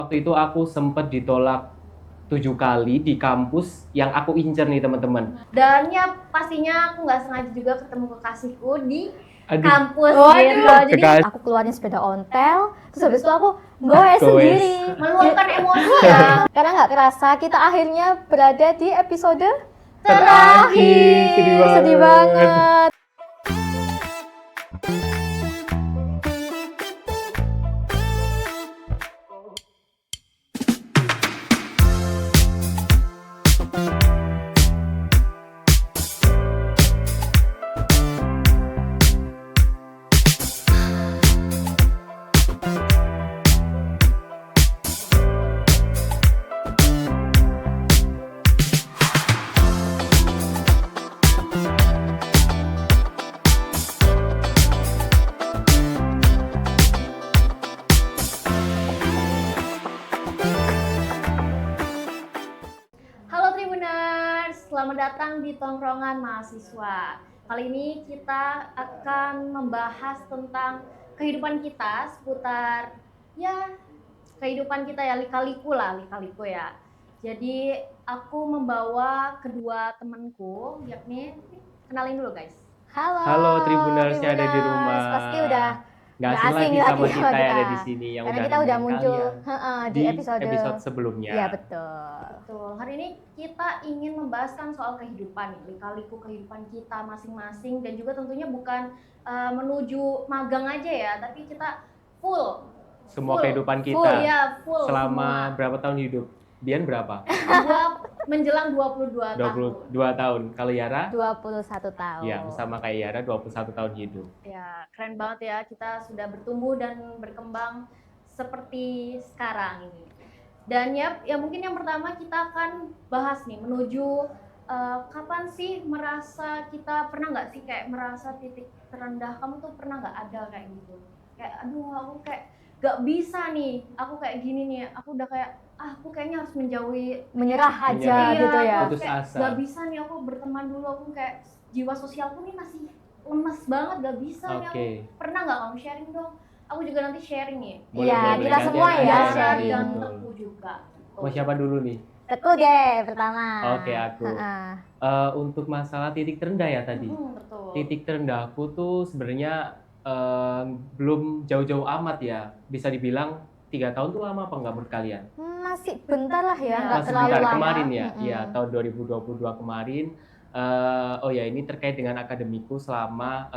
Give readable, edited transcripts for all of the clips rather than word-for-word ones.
Waktu itu aku sempat ditolak 7 kali di kampus yang aku incer nih teman-teman. Dan ya pastinya aku nggak sengaja juga ketemu kekasihku di Aduh. kampus Waduh. gitu. Jadi Kekasih. Aku keluarin sepeda ontel, terus habis itu aku goes sendiri. meluapkan emosi ya. Karena nggak kerasa kita akhirnya berada di episode Terakhir. sedih banget. Halo Tribuners, selamat datang di Tongkrongan Mahasiswa. Kali ini kita akan membahas tentang kehidupan kita seputar ya kehidupan kita ya lika-liku ya. Jadi aku membawa kedua temanku, yakni kenalin dulu guys. Halo Tribuners yang ada di rumah. Pasti udah Nggak nggak asing asing lagi sama lagi kita sama yang ada kita. di sini yang karena udah kita udah nemenin muncul kalian di episode sebelumnya. Iya betul. Betul. Hari ini kita ingin membahaskan soal kehidupan, lika-liku kehidupan kita masing-masing dan juga tentunya bukan menuju magang aja ya, tapi kita full Semua kehidupan kita. Full, ya, full Selama berapa tahun hidup? Dian berapa? menjelang 22 tahun. 22 tahun. Kalau Yara? 21 tahun. Ya, sama kayak Yara 21 tahun hidup. Ya, keren banget ya, kita sudah bertumbuh dan berkembang seperti sekarang ini. Dan ya mungkin yang pertama kita akan bahas nih menuju kapan sih merasa kita pernah nggak sih kayak merasa titik terendah kamu tuh pernah nggak ada kayak gitu? Kayak aduh aku kayak nggak bisa nih, aku kayak gini nih, aku udah kayak aku kayaknya harus menjauhi, Menyerah aja gitu ya. Putus asa. Gak bisa nih aku berteman dulu, aku kayak jiwa sosialku nih masih lemes banget, gak bisa nih aku. Pernah nggak kamu sharing dong? Aku juga nanti sharing nih. Iya, kita semua ya sharing. Dan Teku juga. Mau siapa dulu nih? Teku deh pertama. Oke, aku. Untuk masalah titik terendah ya tadi. Betul. Titik terendahku tuh sebenarnya belum jauh-jauh amat ya. Bisa dibilang 3 tahun tuh lama apa enggak menurut kalian? Masih bentar lah ya, nggak Masih terlalu bentar. lama. Kemarin ya, ya tahun 2022 kemarin. Oh ya, ini terkait dengan akademiku selama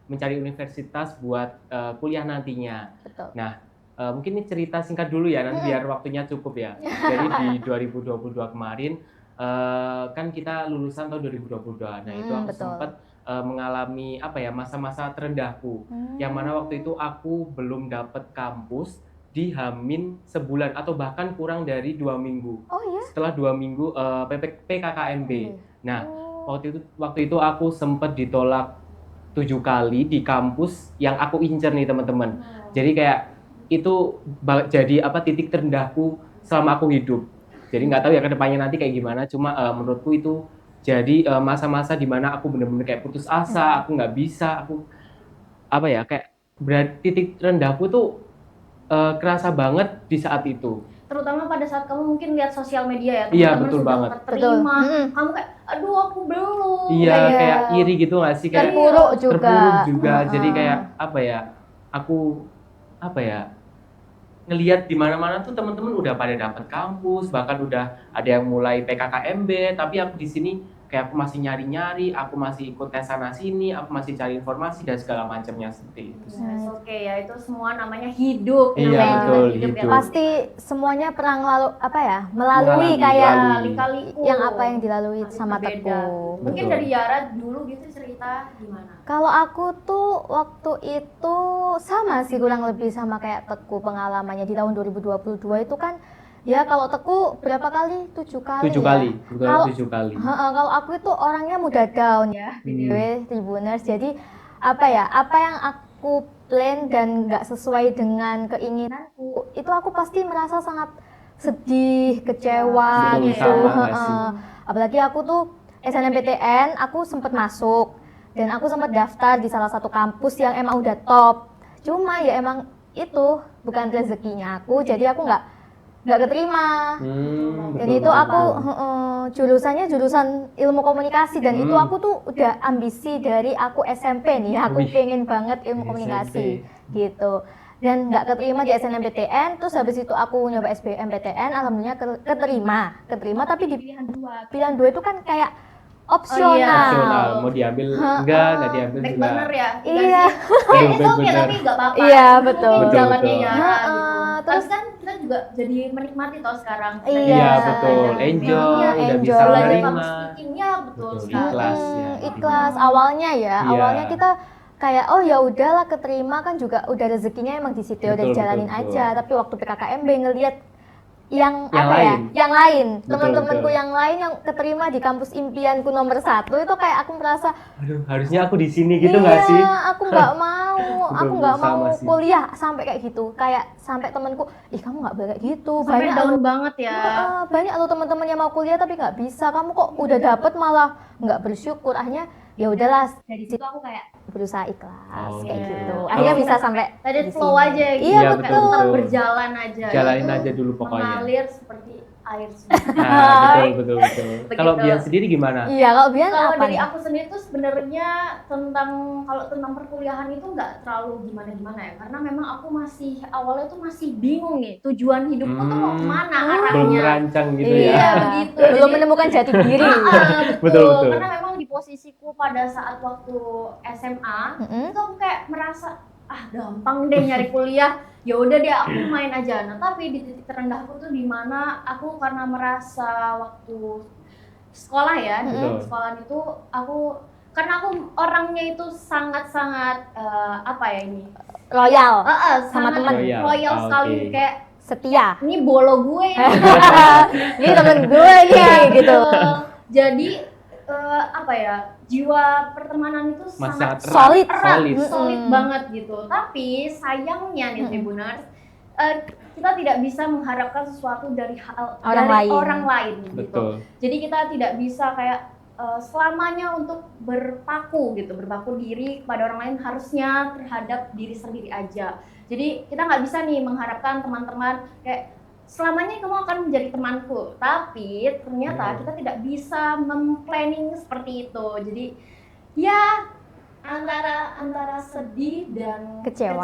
mencari universitas buat kuliah nantinya. Betul. Nah, mungkin ini cerita singkat dulu ya, nanti biar waktunya cukup ya. Jadi di 2022 kemarin kan kita lulusan tahun 2022. Nah, itu aku sempat mengalami masa-masa terendahku. Yang mana waktu itu aku belum dapat kampus di Hamin sebulan atau bahkan kurang dari 2 minggu. Oh iya? Setelah 2 minggu PKKMB. Nah, waktu itu aku sempat ditolak 7 kali di kampus yang aku incer nih teman-teman. Jadi kayak itu jadi titik terendahku selama aku hidup. Jadi nggak tahu ya kedepannya nanti kayak gimana. Cuma menurutku itu jadi masa-masa dimana aku bener-bener kayak putus asa, aku nggak bisa, aku titik terendahku tuh kerasa banget di saat itu. Terutama pada saat kamu mungkin lihat sosial media ya, Iya, teman-teman betul sudah banget. terima, kamu kayak aduh aku belum. Iya, kayak iri gitu nggak sih? Kayak terpuruk juga. Jadi kayak aku ngelihat di mana-mana tuh teman-teman udah pada dapat kampus, bahkan udah ada yang mulai PKKMB, tapi aku di sini kayak aku masih nyari-nyari, aku masih ikut tes sana sini, aku masih cari informasi dan segala macamnya seperti itu. Oke ya, itu semua namanya hidup. Iya, namanya betul, hidup. hidup. Pasti semuanya pernah melalui kayak lika-liku yang apa yang dilalui masih sama berbeda. Teku. Mungkin Betul. dari Yara dulu gitu cerita gimana? Kalau aku tuh waktu itu sama sih kurang lebih sama kayak Teku pengalamannya di tahun 2022 itu kan ya kalau Teku berapa kali? 7 kali. 7 kali, Kalau 7 kali. Kalau aku itu orangnya mudah down ya, Tribuners. Jadi apa yang aku plan dan nggak sesuai dengan keinginanku, itu aku pasti merasa sangat sedih, kecewa Betul, gitu. sama nggak sih? Apalagi aku tuh SNMPTN, aku sempat masuk dan aku sempat daftar di salah satu kampus yang emang udah top. Cuma ya emang itu bukan rezekinya aku, jadi aku nggak nggak keterima. Dan Betul, itu betul, aku betul. jurusannya jurusan ilmu komunikasi dan itu Hmm. aku tuh udah ambisi dari aku SMP nih, aku Wih, pengen banget ilmu SMP. komunikasi gitu. Dan nggak keterima di SNMPTN, terus habis itu aku nyoba SBMPTN, alhamdulillah keterima tapi di pilihan dua itu kan kayak opsional. Opsional, mau diambil nggak diambil Back juga. burner ya? Iya. Aduh, Itu oke bener. tapi nggak apa-apa. Iya, Itu betul. mungkin Betul, jalannya betul. Yara gitu. Terus Terus kan kita juga jadi menikmati toh sekarang. Kita Iya, Iya, bisa betul. belajar Enjoy, speakingnya, udah bisa enjoy. belajar menerima. public speakingnya, betul Betul, sekali. ikhlas ya. Ikhlas awalnya ya. Iya. Awalnya kita kayak oh ya udahlah keterima kan juga udah rezekinya emang di situ ya udah Betul, jalanin betul, aja. Tapi waktu PKKMB ngelihat yang Yang apa lain. ya? Yang lain, Betul, teman-temanku betul. yang lain yang keterima di kampus impianku nomor 1 itu kayak aku merasa Aduh, harusnya aku di sini gitu nggak sih? iya, aku nggak mau, Betul, aku nggak sama mau sih. kuliah sampai kayak gitu. Kayak sampai temanku, ih kamu nggak boleh kayak gitu. Sampai Banyak down loh, banget ya. banyak loh teman-teman yang mau kuliah tapi nggak bisa. Kamu kok udah dapet malah nggak bersyukur. Akhirnya ya udahlah dari situ aku kayak berusaha ikhlas Oh, kayak iya. gitu. Kalau- Akhirnya bisa sampai Let it di flow sini. aja gitu. Iya, Iya, Kayak betul. tetap berjalan aja. Jalanin Itu aja dulu pokoknya. mengalir seperti air. Nah, betul, betul, betul. Begitu. Kalau Bian sendiri gimana? Iya, kalau Bian Kalau apa dari nih? aku sendiri tuh sebenarnya kalau tentang perkuliahan itu nggak terlalu gimana ya, karena memang aku awalnya tuh masih bingung nih tujuan hidupku tuh mau kemana Belum arahnya. merancang gitu Iya, ya. begitu. Belum Jadi- menemukan jati diri. betul. Betul, betul. Karena memang di posisiku pada saat waktu SMA Mm-mm. itu aku kayak merasa gampang deh nyari kuliah, ya udah deh aku main aja. Nah tapi di titik terendahku tuh di mana aku karena merasa waktu sekolah ya, di Betul. sekolah itu karena aku orangnya itu sangat-sangat apa ya ini Royal, sama Sama teman. royal Ah, sekali, oke. kayak setia. ini bolo gue ini. Ini temen gue nih gitu. Jadi apa ya, jiwa pertemanan itu Masih sangat sangat Solid. erat, Solid. solid Mm-mm. banget gitu. Tapi sayangnya nih Tribuners, kita tidak bisa mengharapkan sesuatu dari orang lain gitu. Betul. Jadi kita tidak bisa kayak selamanya untuk berpaku diri kepada orang lain, harusnya terhadap diri sendiri aja. Jadi kita nggak bisa nih mengharapkan teman-teman kayak selamanya kamu akan menjadi temanku, tapi ternyata kita tidak bisa memplanning seperti itu. Jadi ya antara sedih dan Kecewa.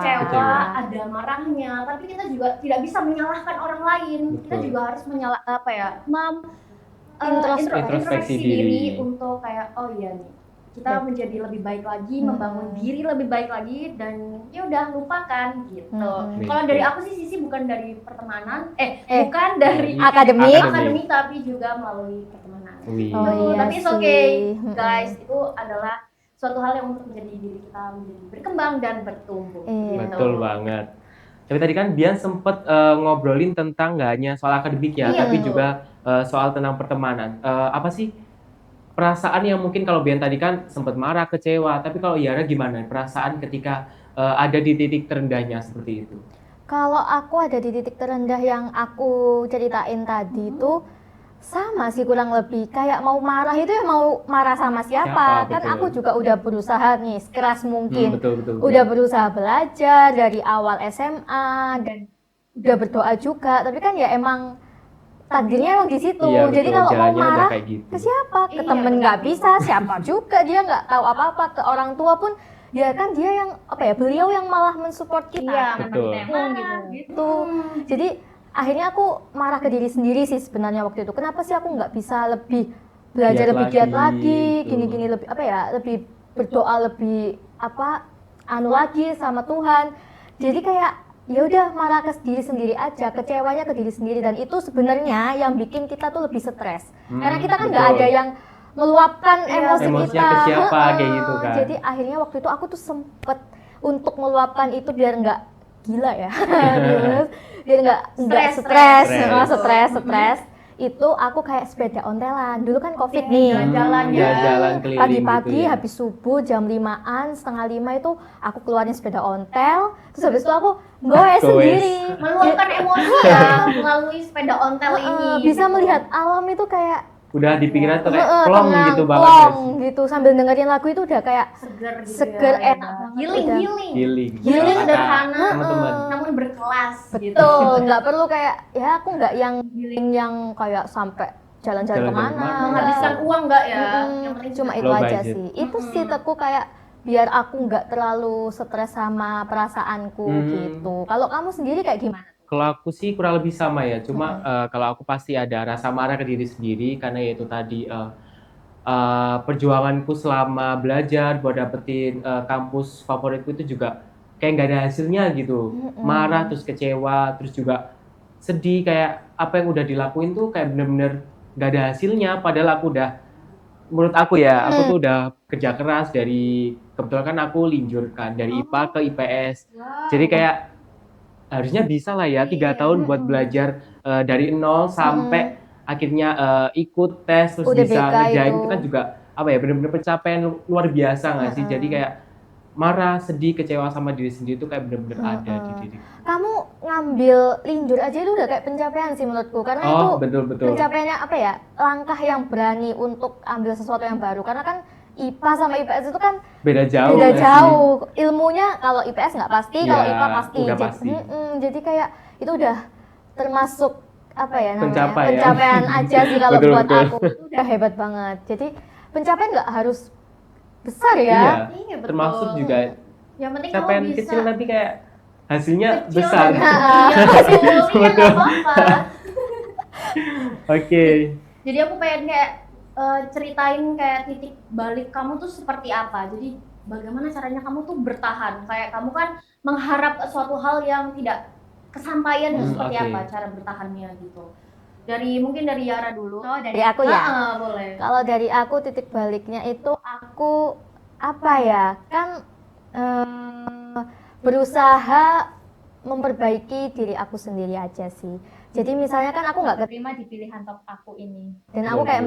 ada marahnya, tapi kita juga tidak bisa menyalahkan orang lain. Kita Betul. juga harus Introspeksi diri untuk kayak oh iya nih, kita menjadi lebih baik lagi, membangun diri lebih baik lagi, dan ya udah lupakan gitu. Kalau dari aku sih Sisi bukan dari pertemanan, bukan dari akademik tapi juga melalui pertemanan. Wih. Oh, iya Tapi it's sih. okay guys, itu adalah suatu hal yang untuk menjadi diri kita menjadi berkembang dan bertumbuh. Iya. gitu. Betul banget. Tapi tadi kan Bian sempet ngobrolin tentang nggak hanya soal akademik ya, Iya, tapi betul. juga soal tentang pertemanan. Apa sih perasaan yang mungkin kalau Bian tadi kan sempet marah, kecewa, tapi kalau Yara gimana perasaan ketika ada di titik terendahnya seperti itu? Kalau aku ada di titik terendah yang aku ceritain tadi itu sama sih kurang lebih kayak mau marah itu ya mau marah sama siapa, Siapa, kan betul. aku juga udah berusaha nih sekeras mungkin, Betul. udah berusaha belajar dari awal SMA dan udah berdoa juga, tapi kan ya emang takdirnya emang di situ. Iya, Jadi betul. kalau mau Jalannya udah marah kayak gitu. ke siapa? Ke Iya, temen betul. nggak bisa, siapa juga dia nggak tahu apa-apa. Ke orang tua pun ya kan dia yang beliau yang malah mensupport kita. Iya, Betul. memang kita yang Gitu. Jadi akhirnya aku marah ke diri sendiri sih sebenarnya waktu itu. Kenapa sih aku nggak bisa lebih belajar Giat lebih giat lagi, lagi, gitu. gini-gini lebih lebih berdoa lebih lagi sama Tuhan. Jadi kayak ya udah marah ke diri sendiri aja, kecewanya ke diri sendiri, dan itu sebenarnya yang bikin kita tuh lebih stres. Karena kita kan nggak betul. ada yang meluapkan emosi Emosinya kita. ke siapa, Heeh. kayak gitu kan. Jadi akhirnya waktu itu aku tuh sempet untuk meluapkan itu biar nggak gila ya. Biar nggak Stres. stres. Itu aku kayak sepeda ontelan. Dulu kan Covid nih. Jalan-jalan ya. Jalan keliling Pagi-pagi gitu ya. habis subuh jam 5-an, setengah 5 itu aku keluarin sepeda ontel. Terus habis itu aku goes sendiri. Meluapkan emosi ya melalui sepeda ontel ini. Bisa gitu. melihat alam itu kayak udah di pikiran tuh kayak Heeh, plong tenang, gitu banget plong guys. gitu sambil dengerin lagu itu udah kayak Seger gitu seger, ya. enak banget. Healing, Udah. healing. Healing. Healing Kata sederhana, teman-teman. namun berkelas gitu. Betul, nggak perlu kayak ya aku nggak yang healing yang kayak sampai jalan-jalan Jalan-jalan kemana, kemana. Menghabiskan uang enggak ya? Mm-mm, Yang penting cuma juga itu low aja budget. sih. Itu sih teku kayak biar aku nggak terlalu stres sama perasaanku gitu. Kalau kamu sendiri kayak gimana? Kalau aku sih kurang lebih sama ya, cuma kalau aku pasti ada rasa marah ke diri sendiri karena yaitu tadi perjuanganku selama belajar buat dapetin kampus favoritku itu juga kayak nggak ada hasilnya gitu. Marah, terus kecewa, terus juga sedih kayak apa yang udah dilakuin tuh kayak bener-bener nggak ada hasilnya. Padahal aku udah, menurut aku ya, aku tuh udah kerja keras dari, kebetulan kan aku linjur kan dari IPA ke IPS. Jadi kayak harusnya bisa lah ya 3 tahun buat belajar dari nol sampai akhirnya ikut tes terus UTBK bisa ngerjain itu. itu kan juga apa ya, benar-benar pencapaian luar biasa nggak sih. Jadi kayak marah, sedih, kecewa sama diri sendiri itu kayak benar-benar ada di diri. Kamu ngambil linjur aja itu udah kayak pencapaian sih menurutku karena itu Oh betul. pencapaiannya apa ya, langkah yang berani untuk ambil sesuatu yang baru karena kan IPA sama IPS itu kan Beda jauh beda nggak sih? jauh ilmunya. Kalau IPS nggak pasti, kalau Iya, IPA pasti. udah Jadi, pasti. jadi kayak itu udah termasuk apa ya namanya, Pencapaian. pencapaian aja sih kalau Betul, buat betul. aku itu udah hebat banget. Jadi pencapaian nggak harus besar ya. Iya, Iya, betul. termasuk juga Yang penting capaian kamu bisa kecil nanti kayak hasilnya kecil besar. dan iya, betul. Iya, nggak apa-apa. Oke. Jadi aku pengen kayak ceritain kayak titik balik kamu tuh seperti apa. Jadi bagaimana caranya kamu tuh bertahan. Kayak kamu kan mengharap suatu hal yang tidak kesampaian, itu seperti oke. apa cara bertahannya gitu. Mungkin dari Yara dulu. Oh, dari aku ya. Boleh. Kalau dari aku titik baliknya itu aku apa ya, kan berusaha memperbaiki diri aku sendiri aja sih. Jadi misalnya kan aku nggak keterima di pilihan top aku ini, dan aku kayak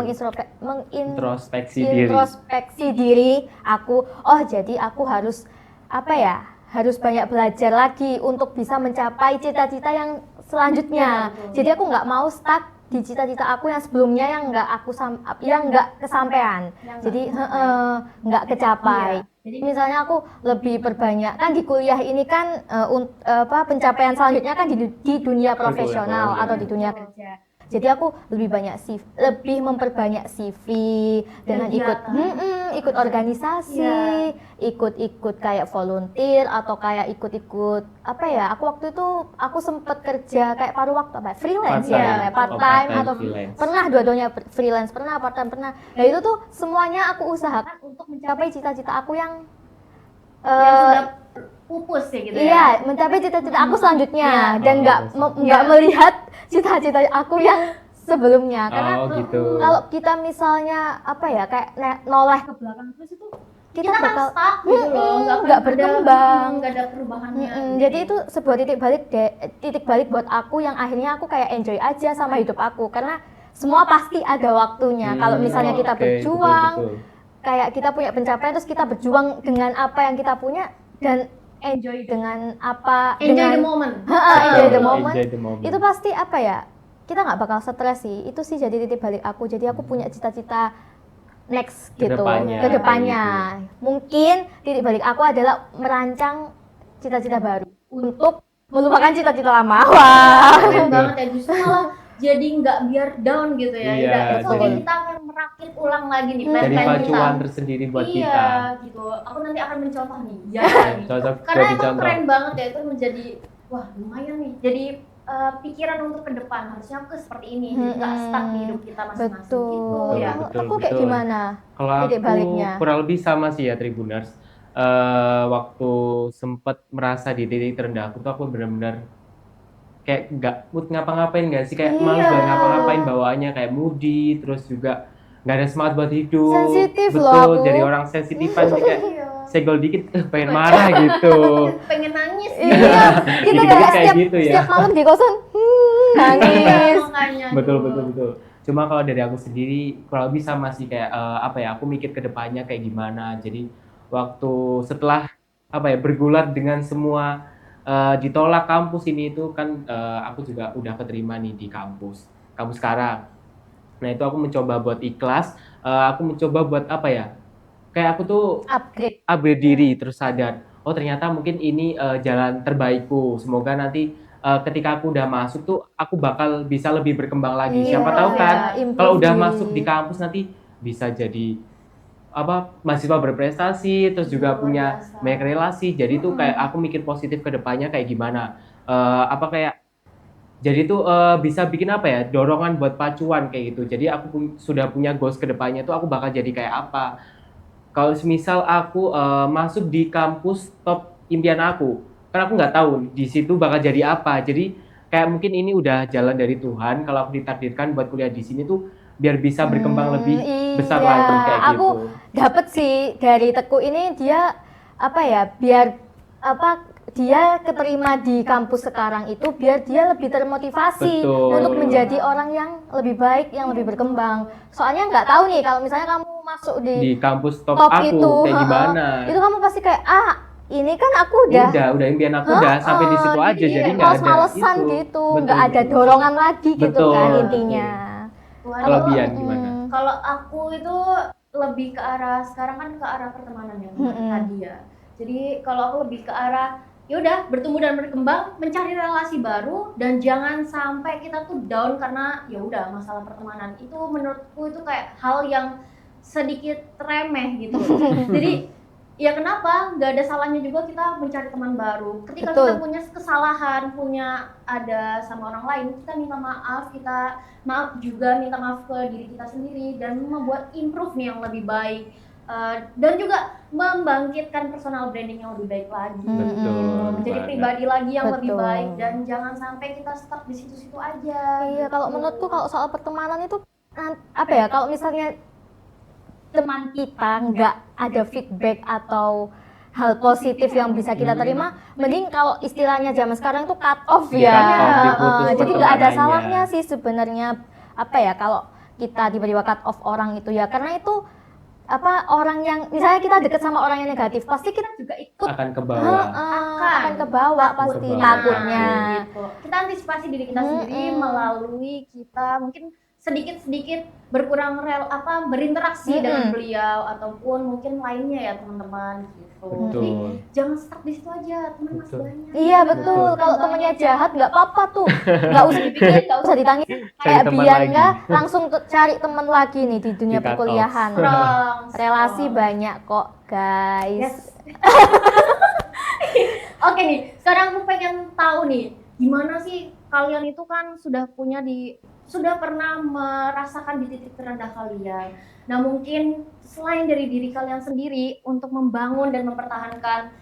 Introspeksi diri. introspeksi diri aku. Oh jadi aku harus apa ya? Harus banyak belajar lagi untuk bisa mencapai cita-cita yang selanjutnya. Jadi aku nggak mau stuck di cita-cita aku yang sebelumnya yang nggak kesampaian. Jadi nggak kecapai. Jadi misalnya aku lebih perbanyak kan di kuliah ini kan pencapaian selanjutnya kan di dunia profesional atau di dunia kerja. Jadi aku lebih memperbanyak CV dengan ikut organisasi, ikut kayak volunteer atau kayak ikut apa ya? Aku waktu itu aku sempat kerja kayak paruh waktu freelance part time atau freelance. pernah dua-duanya freelance, pernah part time pernah. Nah itu tuh semuanya aku usahakan untuk mencapai cita-cita aku yang sudah pupus ya gitu ya. Iya, mencapai cita-cita aku selanjutnya dan nggak Iya. melihat cita-cita aku yang sebelumnya. Karena gitu. kalau kita misalnya apa ya kayak noleh ke belakang terus itu kita Kan bakal stuck gitu loh, nggak berkembang. nggak ada perubahannya. Jadi itu sebuah titik balik buat aku yang akhirnya aku kayak enjoy aja sama hidup aku karena semua pasti ada waktunya. Kalau misalnya kita Oke, berjuang, betul. kayak kita punya pencapaian terus kita berjuang dengan apa yang kita punya dan enjoy dengan apa Enjoy the moment. enjoy the moment. Enjoy the moment. Itu pasti apa ya, kita nggak bakal stres sih. Itu sih jadi titik balik aku. Jadi aku punya cita-cita next gitu kedepannya. Mungkin titik balik aku adalah merancang cita-cita baru untuk melupakan cita-cita lama. Wah, Keren banget ya, justru malah jadi nggak biar down gitu ya. Iya, Oke, jadi- kita akan merakit ulang lagi nih Jadi plan-plan kita. pacuan tersendiri buat Iya, kita. gitu. Aku nanti akan mencontoh nih. Ya, gitu. Cocok Karena buat itu dicontoh. keren banget ya, itu menjadi wah lumayan nih. Jadi pikiran untuk ke depan harusnya aku seperti ini, jadi nggak stuck di hidup kita masing-masing betul. gitu ya. Betul, Aku kayak betul. gimana? Kalau titik aku baliknya? kurang lebih sama sih ya Tribuners. Waktu sempat merasa di titik terendah aku tuh aku benar-benar kayak nggak mood ngapa-ngapain nggak sih, kayak malas banget ngapa-ngapain, bawaannya kayak moody, terus juga nggak ada semangat buat hidup. Sensitif Betul, loh aku. jadi orang sensitifan sih kayak Iya. segol dikit pengen marah gitu. Pengen nangis. Iya, kita Dikit-dikit kayak kayak setiap, gitu ya. setiap malam di kosan nangis. Makanya. Betul. Cuma kalau dari aku sendiri kurang lebih sama sih kayak apa ya, aku mikir ke depannya kayak gimana. Jadi waktu setelah apa ya bergulat dengan semua ditolak kampus ini itu kan aku juga udah keterima nih di kampus sekarang. Nah itu aku mencoba buat ikhlas, aku mencoba buat apa ya, kayak aku tuh upgrade diri, terus sadar, oh ternyata mungkin ini jalan terbaikku. Semoga nanti ketika aku udah masuk tuh aku bakal bisa lebih berkembang lagi. Iya, Siapa tahu kan improve kalau udah diri. masuk di kampus nanti bisa jadi apa mahasiswa berprestasi, terus juga Luar punya biasa. banyak relasi. Jadi tuh kayak aku mikir positif ke depannya kayak gimana. Apa kayak jadi tuh bisa bikin apa ya, dorongan buat pacuan kayak gitu. Jadi aku sudah punya goals ke depannya tuh aku bakal jadi kayak apa. Kalau semisal aku masuk di kampus top impian aku, kan aku nggak tahu di situ bakal jadi apa. Jadi kayak mungkin ini udah jalan dari Tuhan. Kalau aku ditakdirkan buat kuliah di sini tuh biar bisa berkembang lebih besar iya. lagi kayak Aku gitu. dapet sih dari Teguh ini, dia apa ya, biar apa, dia keterima di kampus sekarang itu biar dia lebih termotivasi Betul. untuk menjadi orang yang lebih baik, yang lebih berkembang. Soalnya nggak tahu nih kalau misalnya kamu masuk Di di kampus top top aku itu, kayak gimana? itu kamu pasti kayak, ini kan aku udah Udah impian aku udah sampai di situ aja, jadi nggak ada males-malesan itu. gitu, Betul, nggak ada betul. dorongan lagi gitu Betul, kan betul. intinya. Kalau Bian gimana? Kalau aku itu lebih ke arah, sekarang kan ke arah pertemanan ya tadi ya. Jadi kalau aku lebih ke arah ya udah bertumbuh dan berkembang, mencari relasi baru, dan jangan sampai kita tuh down karena ya udah masalah pertemanan. Itu menurutku itu kayak hal yang sedikit remeh gitu. Jadi ya kenapa nggak ada salahnya juga kita mencari teman baru. Ketika Betul. kita punya kesalahan, punya ada sama orang lain, kita minta maaf, kita maaf juga minta maaf ke diri kita sendiri dan membuat improve nih yang lebih baik. Dan juga membangkitkan personal branding yang lebih baik lagi. Betul. Menjadi banget. pribadi lagi yang lebih Betul. baik, dan jangan sampai kita stuck di situ-situ aja. Iya, gitu. kalau menurutku kalau soal pertemanan itu apa ya, kalau misalnya teman kita nggak ada feedback atau hal positif yang bisa kita terima, mending kalau istilahnya zaman sekarang tuh cut off Di ya. cut off, diputus Jadi nggak ada pertemanannya. salahnya sih sebenarnya, apa ya, kalau kita tiba-tiba cut off orang itu ya, karena itu apa, orang yang misalnya kita deket sama orang yang negatif, pasti kita juga ikut Akan ke bawah. akan ke bawah pasti Ke bawah. takutnya. Gitu. Kita antisipasi diri kita sendiri melalui kita mungkin sedikit-sedikit berinteraksi dengan beliau ataupun mungkin lainnya ya teman-teman gitu. Jadi Betul. jangan stuck di situ aja, teman masih Betul. banyak. Iya betul, kalau temennya jahat nggak apa-apa tuh, nggak usah dipikirin, nggak usah ditangis. Cari Kayak teman Bian lagi. nggak, langsung cari teman lagi nih di dunia Di cut off. perkuliahan. Strong. Relasi banyak kok guys. Yes. Oke nih, sekarang aku pengen tahu nih, gimana sih kalian itu kan sudah pernah merasakan di titik terendah kalian. Nah mungkin selain dari diri kalian sendiri untuk membangun dan mempertahankan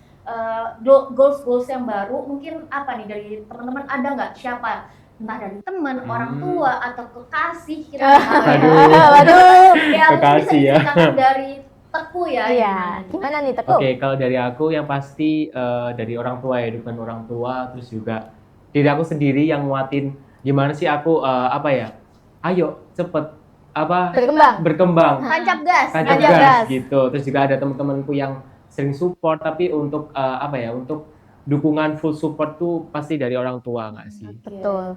goals yang baru, mungkin apa nih dari teman-teman, ada nggak siapa? Entah dari teman, orang tua, atau kekasih Waduh. Ya mungkin bisa Kekasih ya. diceritakan dari Teguh ya. Iya, gimana nih Teguh? Oke, kalau dari aku yang pasti dari orang tua ya, dukungan orang tua, terus juga diri aku sendiri yang nguatin gimana sih aku apa ya, ayo cepet apa berkembang, Tancap gas. tancap Tancap gas gas. gitu. Terus juga ada teman-temanku yang sering support, tapi untuk apa ya, untuk dukungan full support tuh pasti dari orang tua nggak sih? Betul.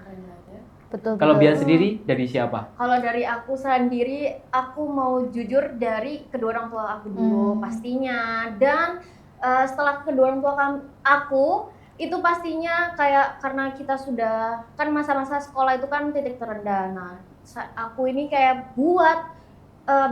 Betul. Kalau Bian sendiri dari siapa? Kalau dari aku sendiri, aku mau jujur dari kedua orang tua aku dulu pastinya. Dan setelah kedua orang tua aku, itu pastinya kayak karena kita sudah kan masa-masa sekolah itu kan titik terendah. Nah, aku ini kayak buat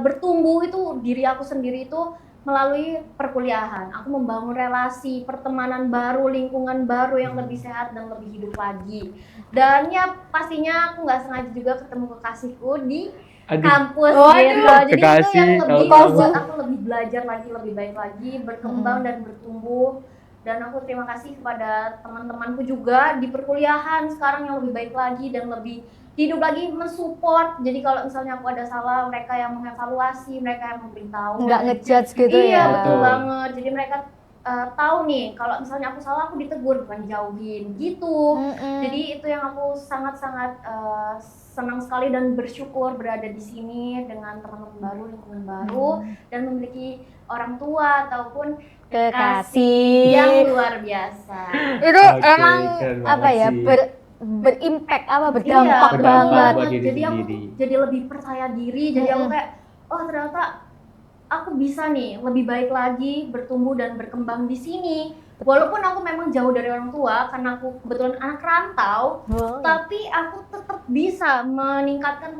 bertumbuh itu diri aku sendiri itu melalui perkuliahan. Aku membangun relasi, pertemanan baru, lingkungan baru yang lebih sehat dan lebih hidup lagi. Dan ya pastinya aku nggak sengaja juga ketemu kekasihku di kampus gitu. Jadi itu kekasih, yang lebih tahu-tahu. membuat aku lebih belajar lagi, lebih baik lagi, berkembang dan bertumbuh. Dan aku terima kasih kepada teman-temanku juga di perkuliahan sekarang yang lebih baik lagi dan lebih hidup lagi, mensupport. Jadi kalau misalnya aku ada salah, mereka yang mengevaluasi, mereka yang memberitahu. Nggak ngejudge gitu ya. Iya, betul Betul. banget. Jadi mereka tahu nih kalau misalnya aku salah, aku ditegur bukan dijauhin gitu. Jadi itu yang aku sangat-sangat senang sekali dan bersyukur berada di sini dengan teman-teman baru, lingkungan baru, dan memiliki orang tua ataupun Kekasih yang luar biasa. itu Oke, emang keren apa banget ya, sih. berimpact berdampak Iya, Berdampak banget. buat diri Jadi aku sendiri. tuh jadi lebih percaya diri, jadi aku kayak oh ternyata aku bisa nih lebih baik lagi bertumbuh dan berkembang di sini. Walaupun aku memang jauh dari orang tua karena aku kebetulan anak rantau, tapi aku tetap bisa meningkatkan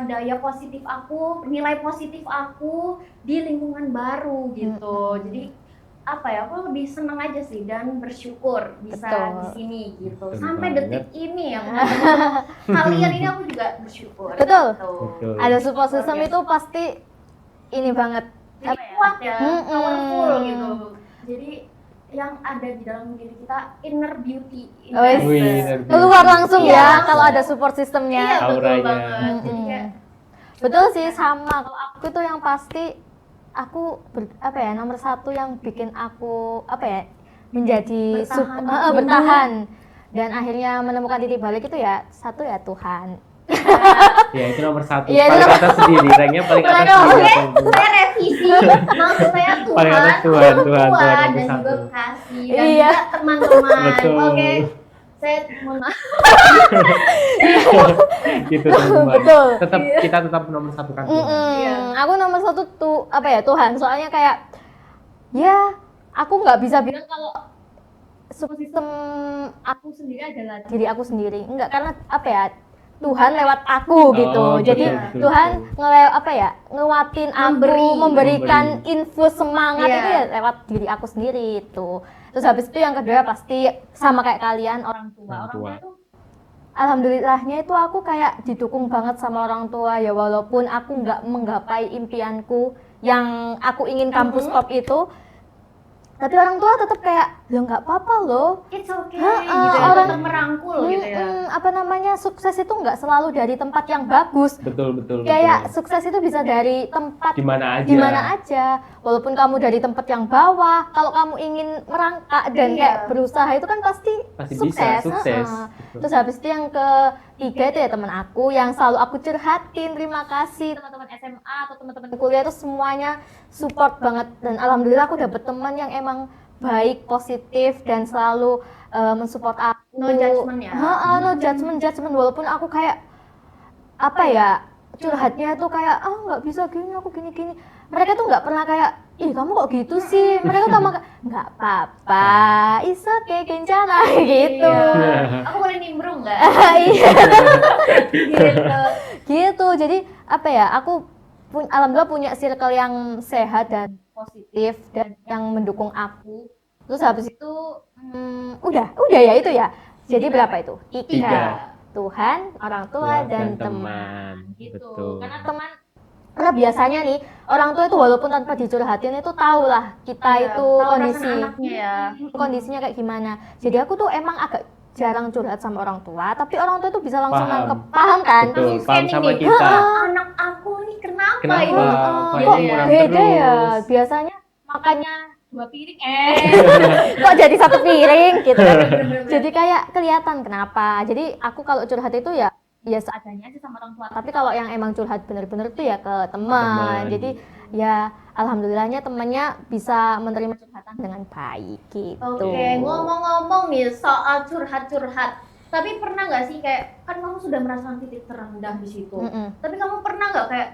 daya positif aku, nilai positif aku di lingkungan baru gitu. Jadi apa ya, aku lebih senang aja sih dan bersyukur bisa Betul. di sini gitu. Betul Sampai banget. detik ini ya teman-teman, kalian ini aku juga bersyukur. Betul. Gitu. Betul. Ada support system Luar biasa. itu pasti ini banget. Jadi kuat ya, Mm-mm. powerful gitu. Jadi yang ada di dalam diri kita inner beauty. Wes. Wih, inner beauty. Keluar langsung Iya, ya langsung. kalau ada support systemnya. Iya betul Auranya. banget. Jadi kayak Betul sih, sama. Kalau aku tuh yang pasti nomor satu yang bikin aku menjadi Bertahan. bertahan dan akhirnya menemukan titik balik itu ya satu ya Tuhan. Ya itu nomor satu. Iya, Paling itu atas sendiri, ranknya paling atas Paling sendiri. Oke, aku. saya revisi. Maksud saya Tuhan, Paling atas Tuhan, orang Tuhan tua, nomor dan satu. juga kasih dan Iya. juga teman-teman. Betul. Oke, saya mohon maaf. Gitu teman. Betul. Kita tetap nomor satu kan. Iya. Aku nomor satu tuh Tuhan. Soalnya kayak ya aku nggak bisa bilang kalau support system aku sendiri adalah diri aku sendiri. Enggak, karena Tuhan lewat aku gitu. Oh, Jadi betul, Tuhan nguatin aku, memberikan info semangat Iya. itu ya lewat diri aku sendiri itu. Terus habis itu yang kedua pasti sama kayak kalian orang tua. Orang tua. Tuh alhamdulillahnya itu aku kayak didukung banget sama orang tua ya, walaupun aku nggak menggapai impianku yang aku ingin kampus top itu, tapi orang tua tetap kayak lo nggak apa-apa loh. It's okay. Ha, Gitu ya, orang- tetap merangkul gitu ya. Sukses itu nggak selalu dari tempat yang bagus. Betul. Kayak sukses itu bisa dari tempat Di mana aja. di mana aja, walaupun kamu dari tempat yang bawah, kalau kamu ingin merangkak dan Iya. kayak berusaha itu kan pasti Pasti sukses. bisa sukses. Heeh. Betul. Terus habis itu yang ketiga itu ya teman aku yang selalu aku curhatin. Terima kasih teman-teman SMA atau teman-teman kuliah itu semuanya support banget, dan alhamdulillah aku dapet teman yang emang baik, positif, dan selalu mensupport aku. No judgment ya. Heeh, no judgment walaupun aku kayak curhatnya tuh kayak nggak bisa gini, aku gini. Mereka tuh nggak pernah kayak ih kamu kok gitu sih. Mereka tuh nggak apa-apa, is okay, kencana gitu. Iya. Aku boleh nimbrung nggak? Iya. Gitu. Gitu. Jadi aku alhamdulillah punya circle yang sehat dan positif dan yang mendukung aku. Terus habis itu udah ya itu ya. Jadi berapa itu? Tiga. Tuhan, orang tua, dan teman. Gitu. Betul. Karena biasanya nih orang tua itu walaupun tanpa dicurhatin itu tahu lah kita Iya, itu tahu kondisi perasaan anaknya ya. kondisinya kayak gimana. Jadi aku tuh emang agak jarang curhat sama orang tua, tapi orang tua itu bisa langsung Paham. nangkep, paham kan? Betul, Langsung paham scanning sama nih. kita. Anak aku nih kenapa Kenapa? ini? Kok Iya, ini iya. kurang Beda ya, terus? biasanya makannya 2 piring kok jadi 1 piring gitu. Jadi kayak kelihatan kenapa. Jadi aku kalau curhat itu ya seadanya aja sama orang tua. Tapi kalau yang emang curhat bener-bener tuh ya ke teman. Teman. Jadi ya alhamdulillahnya temannya bisa menerima curhatan dengan baik gitu. Oke, ngomong-ngomong nih soal curhat-curhat. Tapi pernah nggak sih kayak kan kamu sudah merasakan titik terendah di situ. Mm-mm. Tapi kamu pernah nggak kayak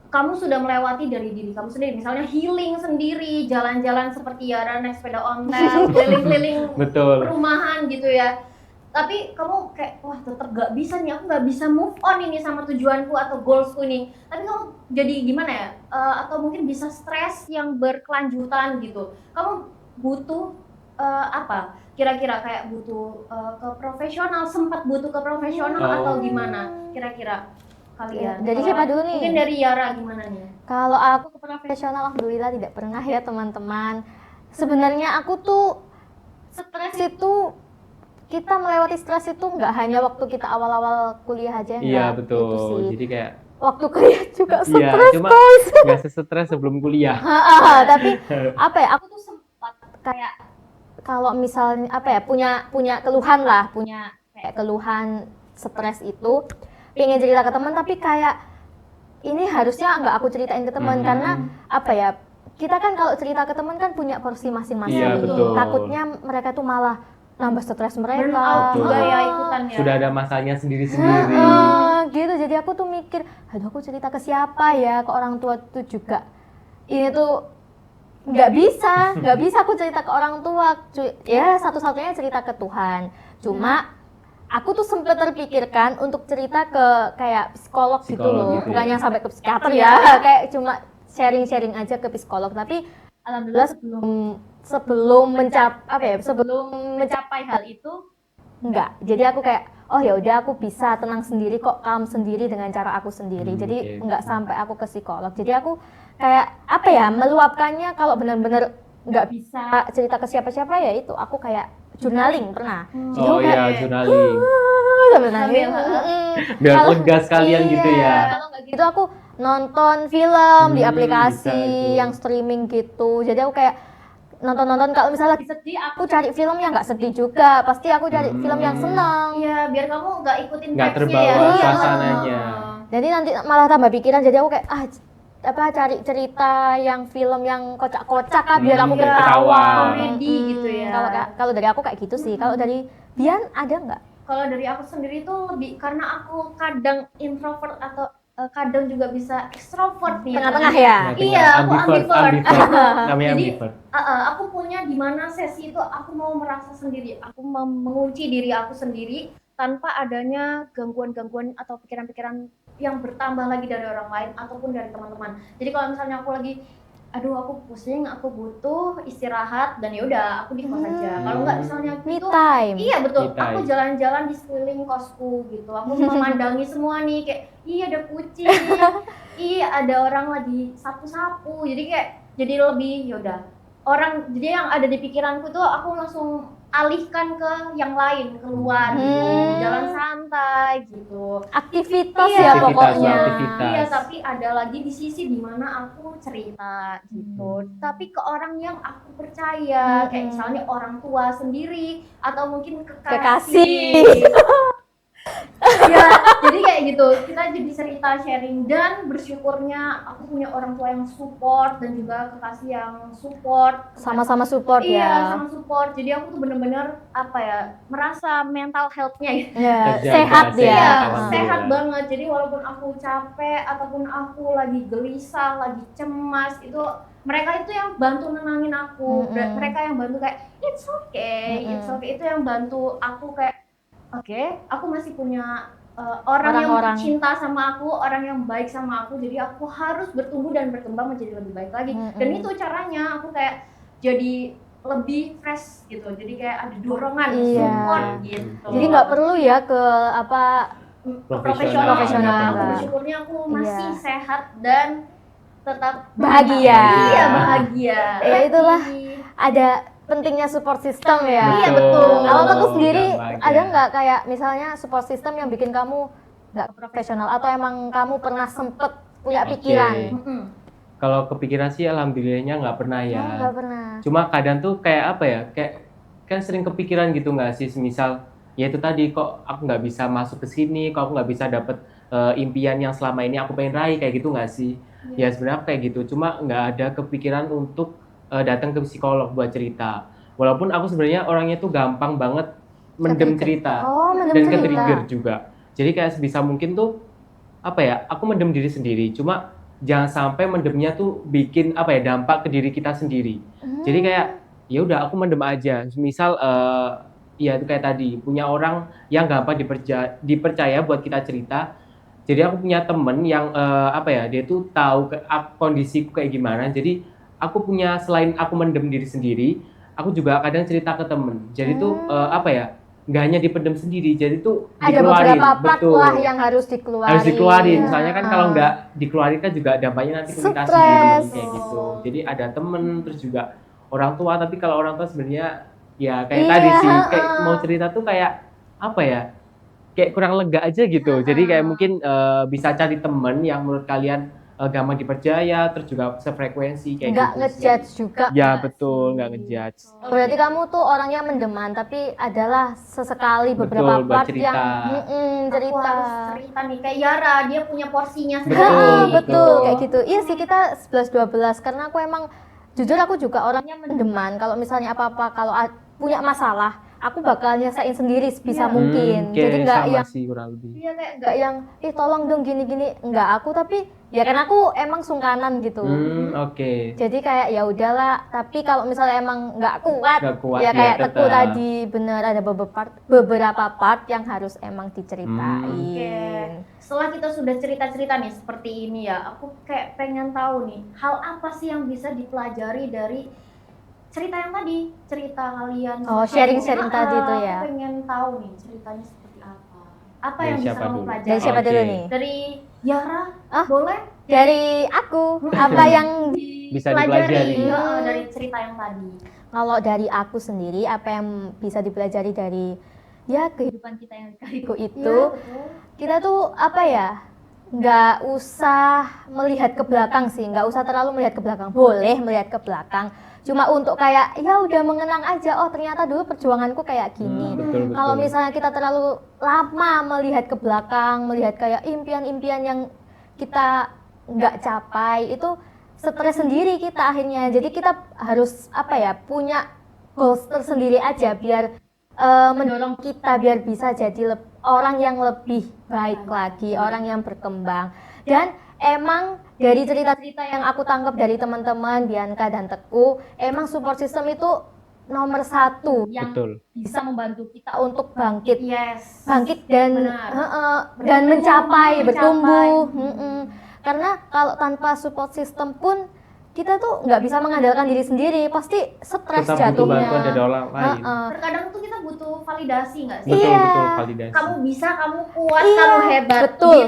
kamu sudah melewati dari diri kamu sendiri, misalnya healing sendiri, jalan-jalan seperti Yara naik sepeda ontel, keliling-keliling Betul. perumahan gitu ya. Tapi kamu kayak wah tetap gak bisa nih, aku gak bisa move on ini sama tujuanku atau goalsku nih. Tapi kamu jadi gimana ya? Atau mungkin bisa stres yang berkelanjutan gitu. Kamu butuh apa? Kira-kira kayak butuh ke profesional, sempat butuh ke profesional atau gimana? Kira-kira kalian. Dari Kalau siapa dulu nih? Mungkin dari Yara gimana nih? Kalau aku ke profesional alhamdulillah tidak pernah ya teman-teman. Sebenarnya aku tuh stres itu, kita melewati stres itu nggak hanya waktu kita awal-awal kuliah aja. Iya, enggak. betul. Itu sih. Jadi kayak Waktu kuliah juga iya, stres cuma guys. nggak sesetres sebelum kuliah. Tapi aku tuh sempat kayak kalau misalnya punya keluhan lah, punya kayak keluhan stres itu, pengen cerita ke teman tapi kayak ini harusnya nggak aku ceritain ke teman karena kita kan kalau cerita ke teman kan punya porsi masing-masing. Iya, betul. Takutnya mereka tuh malah nambah stres mereka. Burnout juga Betul. ya ikutannya. Sudah ada masanya sendiri-sendiri. Gitu. Jadi aku tuh mikir, aduh aku cerita ke siapa ya, ke orang tua tuh juga. Ini tuh nggak bisa aku cerita ke orang tua. Ya satu-satunya cerita ke Tuhan. Cuma aku tuh sempat terpikirkan untuk cerita ke kayak psikolog gitu Psikolog loh, gitu bukan ya. yang sampai ke psikiater ya, kayak cuma sharing-sharing aja ke psikolog. Tapi alhamdulillah sebelum mencapai hal itu enggak. Jadi aku kayak oh ya udah aku bisa tenang sendiri kok, calm sendiri dengan cara aku sendiri. Jadi Oke. enggak sampai aku ke psikolog. Jadi aku kayak apa ya, meluapkannya kalau benar-benar nggak bisa cerita ke siapa-siapa ya itu aku kayak journaling pernah. Jadi Oh aku kayak iya, journaling. sambil nangis. Biar Kalau- lega sekalian gitu iya, ya. Kalau nggak gitu aku nonton film di Bisa aplikasi itu. yang streaming gitu. Jadi aku kayak nonton kalau misalnya lagi sedih aku cari film yang nggak sedih juga. Pasti aku cari film yang senang. Iya, biar kamu nggak ikutin Nggak vibes-nya terbawa ya. Iya. suasananya. Jadi nanti malah tambah pikiran. Jadi aku kayak cari cerita yang film yang kocak-kocak lah biar aku Biar ketawa. ketawa. Komedi gitu ya. Kalau dari aku kayak gitu sih. Kalau dari Bian ada nggak? Kalau dari aku sendiri tuh lebih karena aku kadang introvert atau kadang juga bisa ekstrovert nih. Tengah-tengah ya. Iya, aku ambivert. Namanya Jadi, ambivert. Aku punya di mana sesi itu aku mau merasa sendiri, aku mau mengunci diri aku sendiri tanpa adanya gangguan-gangguan atau pikiran-pikiran yang bertambah lagi dari orang lain ataupun dari teman-teman. Jadi kalau misalnya aku lagi aduh aku pusing, aku butuh istirahat dan ya udah aku di kos aja. Kalau nggak misalnya Me gitu, time. iya betul. Me time. Aku jalan-jalan di sekeliling kosku gitu. Aku memandangi semua nih kayak iya ada kucing, iya ada orang lagi sapu-sapu. Jadi kayak jadi lebih yaudah orang jadi yang ada di pikiranku tuh aku langsung alihkan ke yang lain keluar gitu, jalan santai gitu. Aktivitas Iya, ya Aktivitas, pokoknya. aktivitas. Iya, tapi ada lagi di sisi dimana aku cerita gitu. Tapi ke orang yang aku percaya, kayak misalnya orang tua sendiri atau mungkin Kekasih. Ya, jadi kayak gitu. Kita jadi cerita sharing dan bersyukurnya aku punya orang tua yang support dan juga kekasih yang support. Sama-sama support Iya, ya. sama support. Jadi aku tuh bener-bener apa ya, merasa mental health-nya ya. Ya, Terjaga, sehat dia. Iya, Alhamdulillah. sehat banget. Jadi walaupun aku capek ataupun aku lagi gelisah, lagi cemas, itu mereka itu yang bantu nenangin aku. Dan mereka yang bantu kayak it's okay, it's okay. Itu yang bantu aku kayak oke, aku masih punya orang yang Orang-orang. cinta sama aku, orang yang baik sama aku. Jadi aku harus bertumbuh dan berkembang menjadi lebih baik lagi. Dan itu caranya aku kayak jadi lebih fresh gitu. Jadi kayak ada dorongan, Iya. support gitu. Jadi nggak perlu ya ke apa profesional. Profesional. Aku bersyukurnya aku masih sehat dan tetap Bahagia. Iya, bahagia. Ya, itulah. Happy. ada pentingnya support system ya. Iya, betul. Kalau aku sendiri Gampang ada ya. nggak kayak misalnya support system yang bikin kamu nggak profesional atau emang kamu pernah sempet punya Oke. pikiran? Mm-mm. Kalau kepikiran sih alhamdulillahnya nggak pernah ya. Oh, nggak pernah. Cuma kadang tuh kayak apa ya, kayak kan sering kepikiran gitu nggak sih, misal ya itu tadi kok aku nggak bisa masuk ke sini, kok aku nggak bisa dapet impian yang selama ini aku pengen raih kayak gitu nggak sih? Ya sebenarnya kayak gitu, cuma nggak ada kepikiran untuk datang ke psikolog buat cerita. Walaupun aku sebenarnya orangnya tuh gampang banget mendem cerita Oh, mendem dan cerita. ke-trigger juga. Jadi kayak sebisa mungkin tuh apa ya, aku mendem diri sendiri, cuma jangan sampai mendemnya tuh bikin apa ya dampak ke diri kita sendiri. Jadi kayak ya udah aku mendem aja. Misal ya itu kayak tadi punya orang yang gampang dipercaya buat kita cerita. Jadi aku punya temen yang apa ya, dia tuh tahu kondisiku kayak gimana. Jadi aku punya, selain aku mendem diri sendiri, aku juga kadang cerita ke temen. Jadi tuh apa ya, nggak hanya dipendem sendiri, jadi tuh Ada dikeluarin. beberapa part Betul. lah yang harus dikeluarin. Harus dikeluarin. Ya. Soalnya kan kalau nggak dikeluarin kan juga dampaknya nanti ke kita Stres. sendiri kayak gitu. Jadi ada temen, terus juga orang tua. Tapi kalau orang tua sebenarnya ya kayak Iya, tadi sih, kayak mau cerita tuh kayak apa ya, kayak kurang lega aja gitu. Jadi kayak mungkin bisa cari temen yang menurut kalian gampang dipercaya, terus juga sefrekuensi kayak Nggak gitu. ngejudge juga. Ya betul, nggak ngejudge. Berarti kamu tuh orangnya mendeman, tapi adalah sesekali beberapa Betul, buat part yang Aku cerita. harus cerita nih kayak Yara, dia punya porsinya Betul, sendiri. Betul, kayak gitu. Iya sih, kita 11-12 karena aku emang jujur aku juga orangnya mendeman. Kalau misalnya apa-apa, kalau punya masalah, aku bakal nyesain sendiri sebisa Iya. mungkin. Jadi nggak sama yang sih kurang lebih. iya kayak nggak yang tolong dong gini-gini, nggak aku, tapi ya karena aku emang sungkanan gitu. Oke. Jadi kayak ya udahlah, tapi kalau misalnya emang nggak kuat, Nggak kuat, ya ya kayak Teguh tetap. tadi, bener ada beberapa part yang harus emang diceritain. Oke. Setelah kita sudah cerita-cerita nih seperti ini ya, aku kayak pengen tahu nih, hal apa sih yang bisa dipelajari dari cerita yang tadi, cerita kalian. Oh, sharing-sharing tadi tuh ya. Aku pengen tahu nih ceritanya seperti apa. Apa Dari yang bisa siapa kamu dulu? pelajari? Dari siapa Oke. dulu nih? Dari Yara, Ah? boleh? Dari aku, apa yang Bisa dipelajari. Dari cerita yang tadi. kalau dari aku sendiri, apa yang bisa dipelajari dari ya kehidupan kita yang kaliku itu, Iya, betul. kita tuh apa ya, nggak usah melihat ke belakang sih, nggak usah terlalu melihat ke belakang. Boleh melihat ke belakang, cuma untuk kayak ya udah mengenang aja, oh ternyata dulu perjuanganku kayak gini. Betul. Kalau misalnya kita terlalu lama melihat ke belakang, melihat kayak impian-impian yang kita nggak capai, itu stres sendiri kita akhirnya. Jadi kita harus apa ya, punya goals tersendiri aja biar mendorong kita biar bisa jadi orang yang lebih baik lagi, orang yang berkembang. Dan emang dari cerita-cerita yang aku tangkap dari teman-teman Bianca dan Teguh, emang support system itu nomor satu yang Betul. bisa membantu kita untuk bangkit Yes. dan Benar. dan mencapai, Mencapai. bertumbuh. Karena kalau tanpa support system pun kita tuh nggak bisa mengandalkan diri sendiri, pasti stres Tetap butuh jatuhnya. bantuan dari orang lain. Terkadang tuh kita butuh validasi nggak sih? Betul, Iya. betul, validasi. Kamu bisa, kamu kuat, Iya, kamu hebat. betul.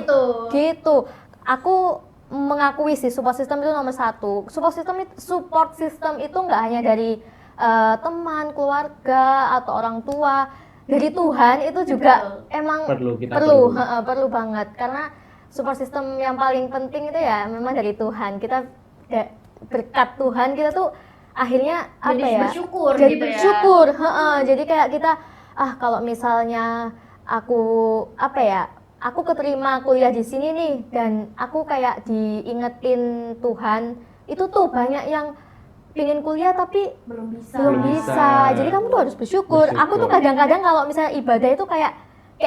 Gitu. Aku mengakui sih support system itu nomor satu. Support system itu nggak hanya dari teman, keluarga atau orang tua, dari Tuhan itu juga emang perlu. perlu banget, karena support system yang paling penting itu ya memang dari Tuhan. Kita berkat Tuhan kita tuh akhirnya apa Jadi ya? bersyukur Jadi gitu ya. bersyukur. Jadi kayak kita kalau misalnya aku apa ya? Aku keterima kuliah di sini nih dan aku kayak diingetin Tuhan, itu tuh banyak yang pengen kuliah tapi Belum bisa. belum bisa. Jadi kamu tuh harus bersyukur. Aku tuh kadang-kadang kalau misalnya ibadah itu kayak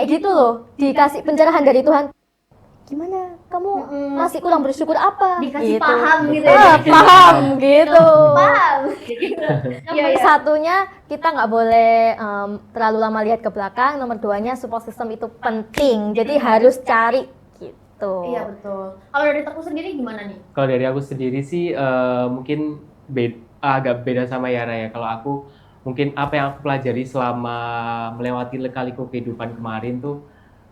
gitu loh, dikasih pencerahan dari Tuhan. Gimana? Kamu masih kurang bersyukur apa? Dikasih paham gitu ya. Paham gitu. Paham. Nomor satunya kita nggak boleh terlalu lama lihat ke belakang. Nomor duanya support system itu penting. Jadi harus cari gitu. Iya betul. Kalau dari Teguh sendiri gimana nih? Kalau dari aku sendiri sih mungkin agak beda sama Yara ya. Kalau aku mungkin apa yang aku pelajari selama melewati lika-liku kehidupan kemarin tuh,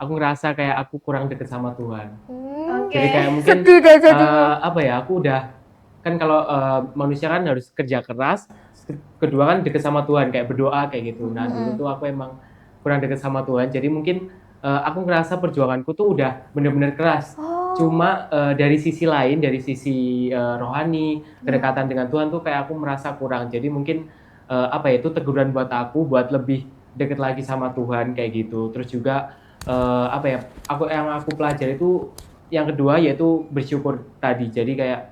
aku ngerasa kayak aku kurang deket sama Tuhan. Jadi kayak mungkin apa ya, aku udah kan kalau manusia kan harus kerja keras, kedua kan deket sama Tuhan, kayak berdoa kayak gitu. Nah dulu tuh aku emang kurang deket sama Tuhan, jadi mungkin aku ngerasa perjuanganku tuh udah bener-bener keras. Cuma dari sisi lain, dari sisi rohani, kedekatan dengan Tuhan tuh kayak aku merasa kurang. Jadi mungkin apa ya, itu teguran buat aku buat lebih deket lagi sama Tuhan kayak gitu. Terus juga apa ya, aku pelajari itu yang kedua yaitu bersyukur tadi. Jadi kayak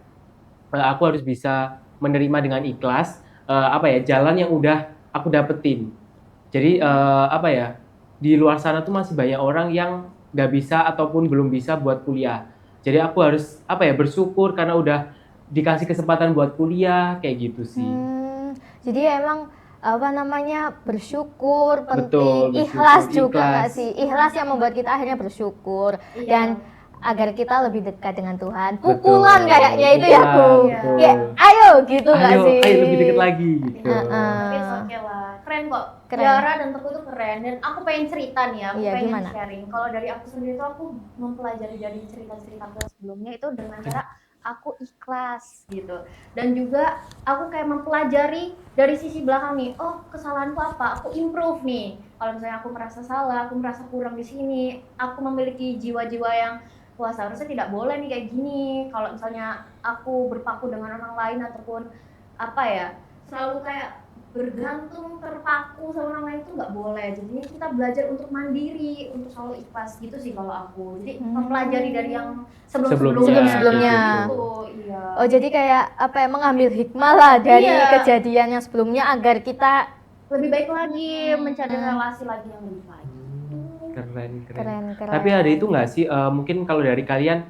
aku harus bisa menerima dengan ikhlas apa ya, jalan yang udah aku dapetin. Jadi apa ya, di luar sana tuh masih banyak orang yang nggak bisa ataupun belum bisa buat kuliah. Jadi aku harus apa ya, bersyukur karena udah dikasih kesempatan buat kuliah kayak gitu sih. Jadi emang apa namanya, bersyukur penting. Betul, Ikhlas bersyukur, juga nggak ikhlas. sih? Ikhlas yang membuat kita akhirnya bersyukur. Iya. Dan agar kita lebih dekat dengan Tuhan. Pukulan kayaknya itu ya, Pukulan, Bu. betul. Ya, ayo gitu nggak sih? Ayo lebih deket lagi gitu. Tapi oke lah. Keren kok. Keren. Yara dan Teguh tuh keren. Dan aku pengen cerita nih ya. Aku Iya, pengen gimana? sharing. Kalau dari aku sendiri tuh aku mempelajari dari cerita-cerita aku sebelumnya itu dengan cara aku ikhlas gitu. Dan juga aku kayak mempelajari dari sisi belakang nih. Oh, kesalahanku apa? Aku improve nih. Kalau misalnya aku merasa salah, aku merasa kurang di sini, aku memiliki jiwa-jiwa yang wah seharusnya tidak boleh nih kayak gini. Kalau misalnya aku berpaku dengan orang lain ataupun apa ya, selalu kayak bergantung, terpaku sama orang lain itu nggak boleh. Jadinya kita belajar untuk mandiri, untuk selalu ikhlas gitu sih kalau aku. Jadi mempelajari dari yang sebelum-sebelumnya. Sebelum-sebelumnya. Gitu, iya. Oh, jadi kayak apa ya, mengambil hikmah lah dari Iya. kejadian yang sebelumnya agar kita lebih baik lagi, mencari Hmm. relasi lagi yang lebih baik. Keren. Keren. Tapi ada itu nggak sih, mungkin kalau dari kalian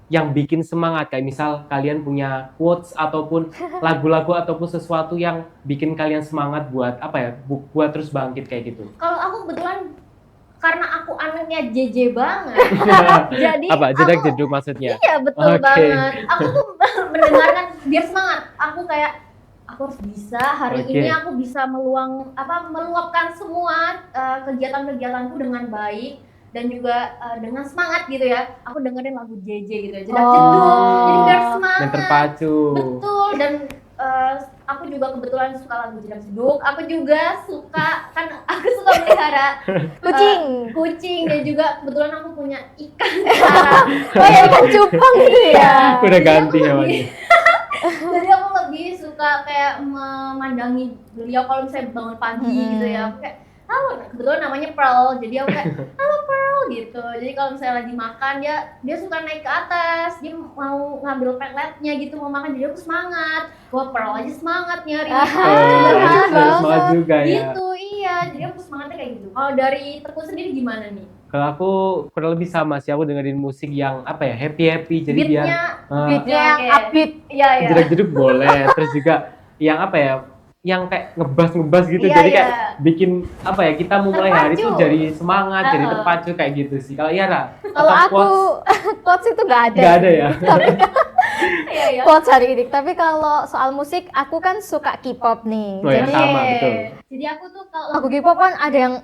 yang bikin semangat, kayak misal kalian punya quotes ataupun lagu-lagu ataupun sesuatu yang bikin kalian semangat buat apa ya, buat terus bangkit kayak gitu. Kalau aku kebetulan karena aku anaknya JJ banget, jadi Apa jedak aku jeduk maksudnya? iya betul Oke. banget. Aku tuh mendengarkan biar semangat. Aku kayak aku harus bisa hari Oke. ini aku bisa meluapkan semua kegiatan-kegiatanku dengan baik dan juga dengan semangat gitu ya. Aku dengerin lagu JJ gitu ya. Jedak jeduk. Jadi biar Dan semangat. terpacu. Betul dan aku juga kebetulan suka lagu jedak jeduk. Aku juga suka kan aku suka melihara kucing dan juga kebetulan aku punya ikan sekarang. Oh ya, ikan cupang gitu ya. Udah Jadi ganti aku hewannya. Jadi aku lebih suka kayak memandangi beliau kalau misalnya bangun pagi gitu ya. Aku kayak halo, kebetulan namanya Pearl. Jadi aku kayak halo Pearl gitu. Jadi kalau misalnya lagi makan dia suka naik ke atas. Dia mau ngambil peletnya gitu mau makan. Jadi aku semangat. Wah Pearl aja semangat nyari. Semangat juga ya. Gitu iya. Jadi aku semangatnya kayak gitu. Kalau dari Teguh sendiri gimana nih? Kalau aku kurang lebih sama sih, aku dengerin musik yang apa ya, happy jadi biar Beatnya yang Oke. upbeat. Iya iya. jedak jeduk boleh, terus juga yang apa ya, yang kayak ngebas gitu, Iya, jadi kayak iya. bikin apa ya, kita memulai hari itu Terpacu. jadi semangat, jadi Uh-uh. terpacu kayak gitu sih. Kalau Yara, Kalau atau aku quotes itu nggak ada. nggak ada ya? Iya iya. Quotes hari ini. Tapi kalau soal musik, aku kan suka K-pop nih. Oh ya, Jadi sama betul. Jadi aku tuh kalau lagu K-pop kan ada yang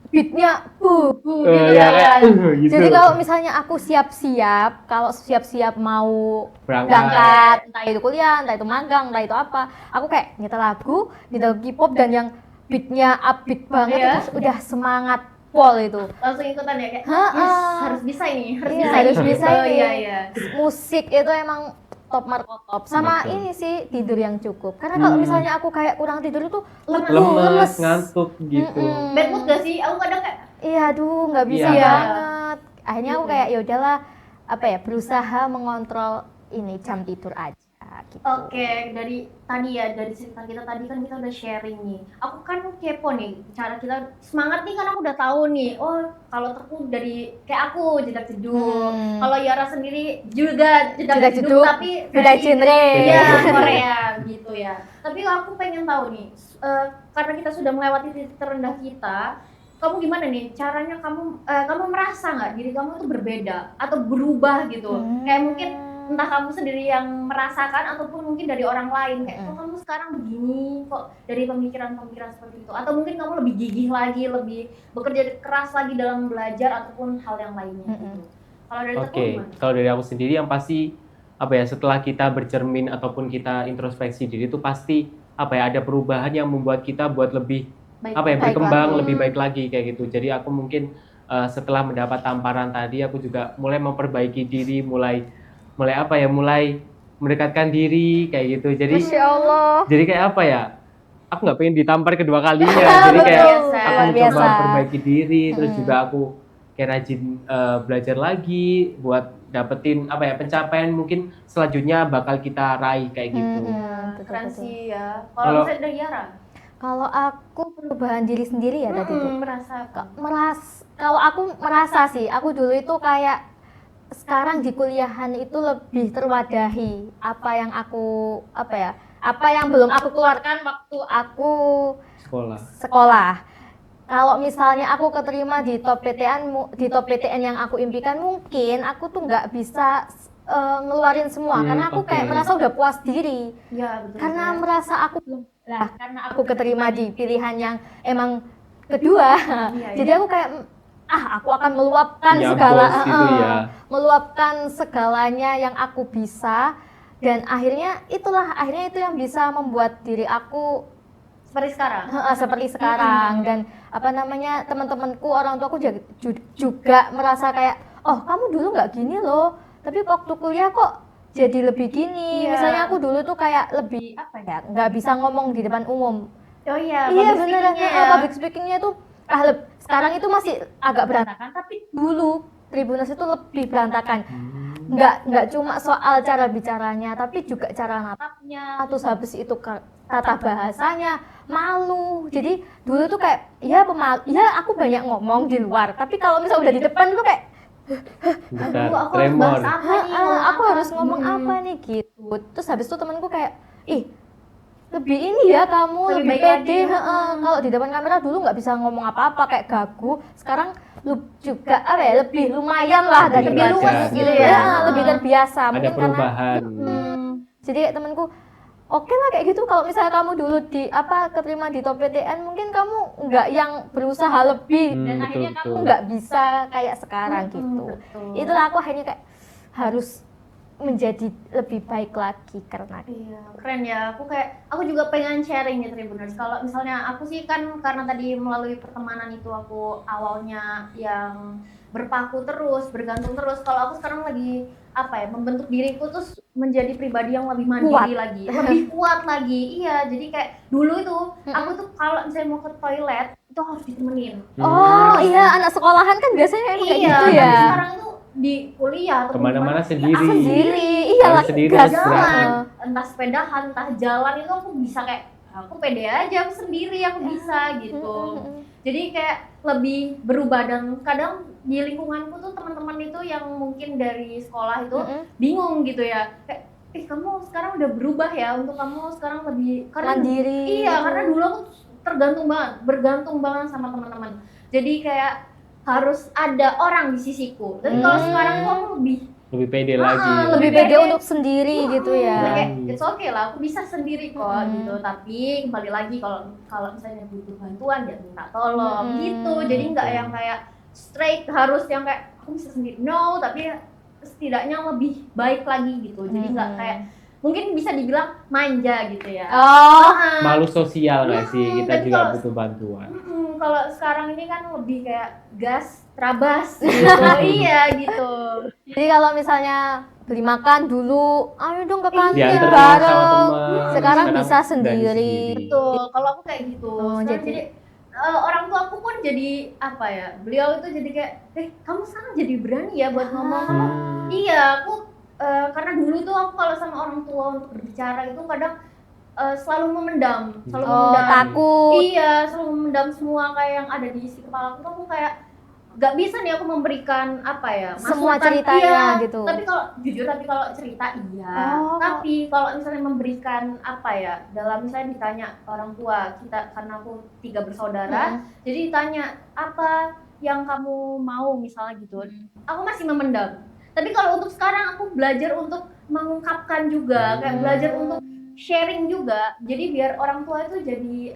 beatnya gitu Ya kan. kayak gitu. Jadi kalau misalnya aku siap-siap mau Berangkat. berangkat, entah itu kuliah, entah itu magang, entah itu apa, aku kayak nyetel lagu K-pop dan yang beatnya upbeat banget, Iya. terus udah semangat pol itu. langsung ikutan ya kayak Ha-ha. yes, harus bisa ini, harus Iya, bisa harus ini. bisa Oh ini. iya iya. Musik itu emang top marko top. Sama Betul. ini sih tidur yang cukup. Karena kalau misalnya aku kayak kurang tidur itu Lemes, ngantuk gitu. Mm-mm. Bad mood gak sih? Aku kadang kayak Iya, aduh, nggak bisa Iya. banget. Akhirnya aku kayak ya udahlah, apa ya, berusaha mengontrol ini jam tidur aja gitu. Oke, dari tadi ya, dari cerita kita tadi kan kita udah sharing nih. Aku kan kepo nih, cara kita semangat nih kan aku udah tahu nih. Oh, kalau Teguh dari kayak aku jedak jeduk. Kalau Yara sendiri juga jedak Jedak jeduk jeduk, tapi beda versi genre. Iya, Beda genre. Korea gitu ya. Tapi aku pengen tahu nih, karena kita sudah melewati titik terendah kita, kamu gimana nih caranya kamu merasa nggak diri kamu itu berbeda atau berubah gitu? Kayak mungkin entah kamu sendiri yang merasakan ataupun mungkin dari orang lain kayak kok kamu sekarang begini, kok dari pemikiran-pemikiran seperti itu, atau mungkin kamu lebih gigih lagi, lebih bekerja keras lagi dalam belajar ataupun hal yang lainnya gitu. Kalau dari Teguh Oke, gimana? kalau dari aku sendiri yang pasti apa ya, setelah kita bercermin ataupun kita introspeksi diri itu pasti apa ya, ada perubahan yang membuat kita buat lebih Baik, apa ya, baik berkembang lagi. lebih baik lagi kayak gitu. Jadi aku mungkin setelah mendapat tamparan tadi, aku juga mulai memperbaiki diri, mulai apa ya, mulai mendekatkan diri kayak gitu. Jadi Masya Allah. kayak apa ya, aku nggak pengen ditampar kedua kalinya. Jadi kayak Biasa. aku Luar mencoba biasa. perbaiki diri, terus juga aku kayak rajin belajar lagi buat dapetin apa ya, pencapaian mungkin selanjutnya bakal kita raih kayak gitu. Betul, Keren betul. sih ya. Kalau- Kalau misalnya dari Yara, Kalau aku perubahan diri sendiri ya tadi tuh. merasa Kalau aku merasa sih, aku dulu itu kayak sekarang di kuliahan itu lebih terwadahi apa yang belum aku keluarkan waktu aku sekolah. Kalau misalnya aku keterima di top PTN yang aku impikan, mungkin aku tuh nggak bisa ngeluarin semua karena aku kayak oke. merasa udah puas diri. ya betul. Karena merasa aku belum lah, karena aku keterima di pilihan yang emang kedua. Iya, Jadi aku kayak aku akan meluapkan Ya, segala bos gitu ya. meluapkan segalanya yang aku bisa, dan akhirnya itu yang bisa membuat diri aku seperti sekarang. seperti sekarang. Dan teman-temanku, orang tuaku juga merasa kayak, oh kamu dulu nggak gini loh, tapi waktu kuliah kok jadi lebih gini. Iya. Misalnya aku dulu tuh kayak lebih nggak bisa ngomong di depan umum. Oh iya, Iya public beneran, speaking-nya ya. public speakingnya tuh sekarang itu masih agak berantakan, tapi dulu Tribuners itu lebih berantakan. Nggak cuma soal cara bicaranya, tapi juga cara natapnya. Terus habis itu tata bahasanya, malu. Jadi dulu tuh kayak ya pemalu, ya aku banyak ngomong di luar, tapi kalau misalnya udah di depan tuh kayak Bentar, Aduh, aku harus tremor. bahas apa nih? aku harus ngomong apa nih gitu. Terus habis itu temanku kayak, ih lebih ini ya kamu, Lebih lebih baik pede. lagi. Kalau di depan kamera dulu nggak bisa ngomong apa-apa kayak gagu. Sekarang lu juga apa ya, lebih lumayan lah, dan Lebih lebih luas belajar, gitu gitu ya, ya. lebih terbiasa. Ada Mungkin karena perubahan. jadi kayak temanku, oke lah kayak gitu. Kalau misalnya kamu dulu di keterima di top PTN, mungkin kamu nggak yang berusaha lebih dan Betul, akhirnya kamu betul. nggak bisa kayak sekarang gitu. Betul. Itulah aku akhirnya kayak harus menjadi lebih baik lagi karena Iya, keren ya. Aku juga pengen sharing nih Tribuners. Kalau misalnya aku sih kan karena tadi melalui pertemanan itu aku awalnya yang berpaku terus, bergantung terus. Kalau aku sekarang lagi membentuk diriku terus menjadi pribadi yang lebih mandiri lagi, lebih kuat lagi. Iya, jadi kayak dulu itu aku tuh kalau misalnya mau ke toilet itu harus ditemenin. oh iya, anak sekolahan kan biasanya emang kayak gitu Tapi ya. sekarang itu di kuliah atau Kemana-mana dimana, sendiri. Sendiri, iya Harus lah, sendiri, gas harus jalan, berani. entah sepedahan, entah jalan itu aku bisa kayak aku pede aja, aku sendiri aku bisa gitu. Jadi kayak lebih berubah dan kadang di lingkunganku tuh teman-teman itu yang mungkin dari sekolah itu bingung gitu ya. Kayak kamu sekarang udah berubah ya, untuk kamu sekarang lebih karena mandiri. Iya, karena dulu aku bergantung banget sama teman-teman. Jadi kayak harus ada orang di sisiku. Tapi kalau sekarang tuh aku Lebih pede lagi. lebih lebih pede pede. untuk sendiri gitu ya. kayak it's okay lah, aku bisa sendiri kok gitu. Tapi kembali lagi kalau misalnya butuh bantuan ya minta tolong gitu. Jadi nggak yang kayak straight harus yang kayak aku bisa sendiri. No, tapi setidaknya lebih baik lagi gitu. Jadi nggak kayak mungkin bisa dibilang manja gitu ya. Oh, Malu sosial nggak sih? Kita Tapi juga kalau- butuh bantuan. Kalau sekarang ini kan lebih kayak gas, terabas gitu. Iya gitu. jadi kalau misalnya beli makan dulu, ayo dong ke kantin Dianterin bareng. sama teman. Sekarang bisa berani sendiri. Betul, kalau aku kayak gitu. Oh, Sekarang jadi- jadi orang tua aku pun jadi beliau itu jadi kayak, kamu sekarang jadi berani ya buat ngomong. Iya, aku karena dulu tuh aku kalau sama orang tua untuk berbicara itu kadang selalu memendam, takut. Iya, selalu memendam semua kayak yang ada di isi kepala aku. Aku kayak gak bisa nih aku memberikan Semua masukan. ceritanya Iya, gitu. Tapi kalau cerita iya. Oh. Tapi kalau misalnya memberikan dalam misalnya ditanya orang tua kita, karena aku 3 bersaudara, jadi ditanya apa yang kamu mau misalnya gitu. Aku masih memendam. Tapi kalau untuk sekarang aku belajar untuk mengungkapkan juga, kayak belajar untuk sharing juga. Jadi biar orang tua itu jadi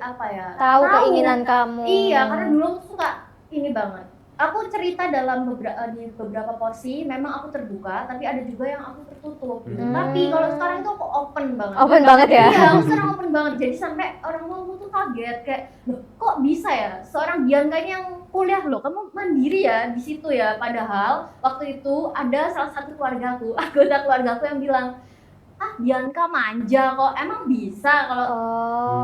Tahu keinginan kamu. Iya, karena dulu aku suka ini banget. Aku cerita dalam di beberapa porsi, memang aku terbuka, tapi ada juga yang aku tertutup gitu. Tapi kalau sekarang itu aku open banget. Open banget ya. Iya, aku sekarang open banget. Jadi sampai orang tua aku tuh kaget kayak, loh kok bisa ya seorang Bianca ini yang kuliah loh, kamu mandiri ya di situ ya. Padahal waktu itu ada salah satu anggota keluargaku yang bilang, Bianca manja kok, emang bisa kalau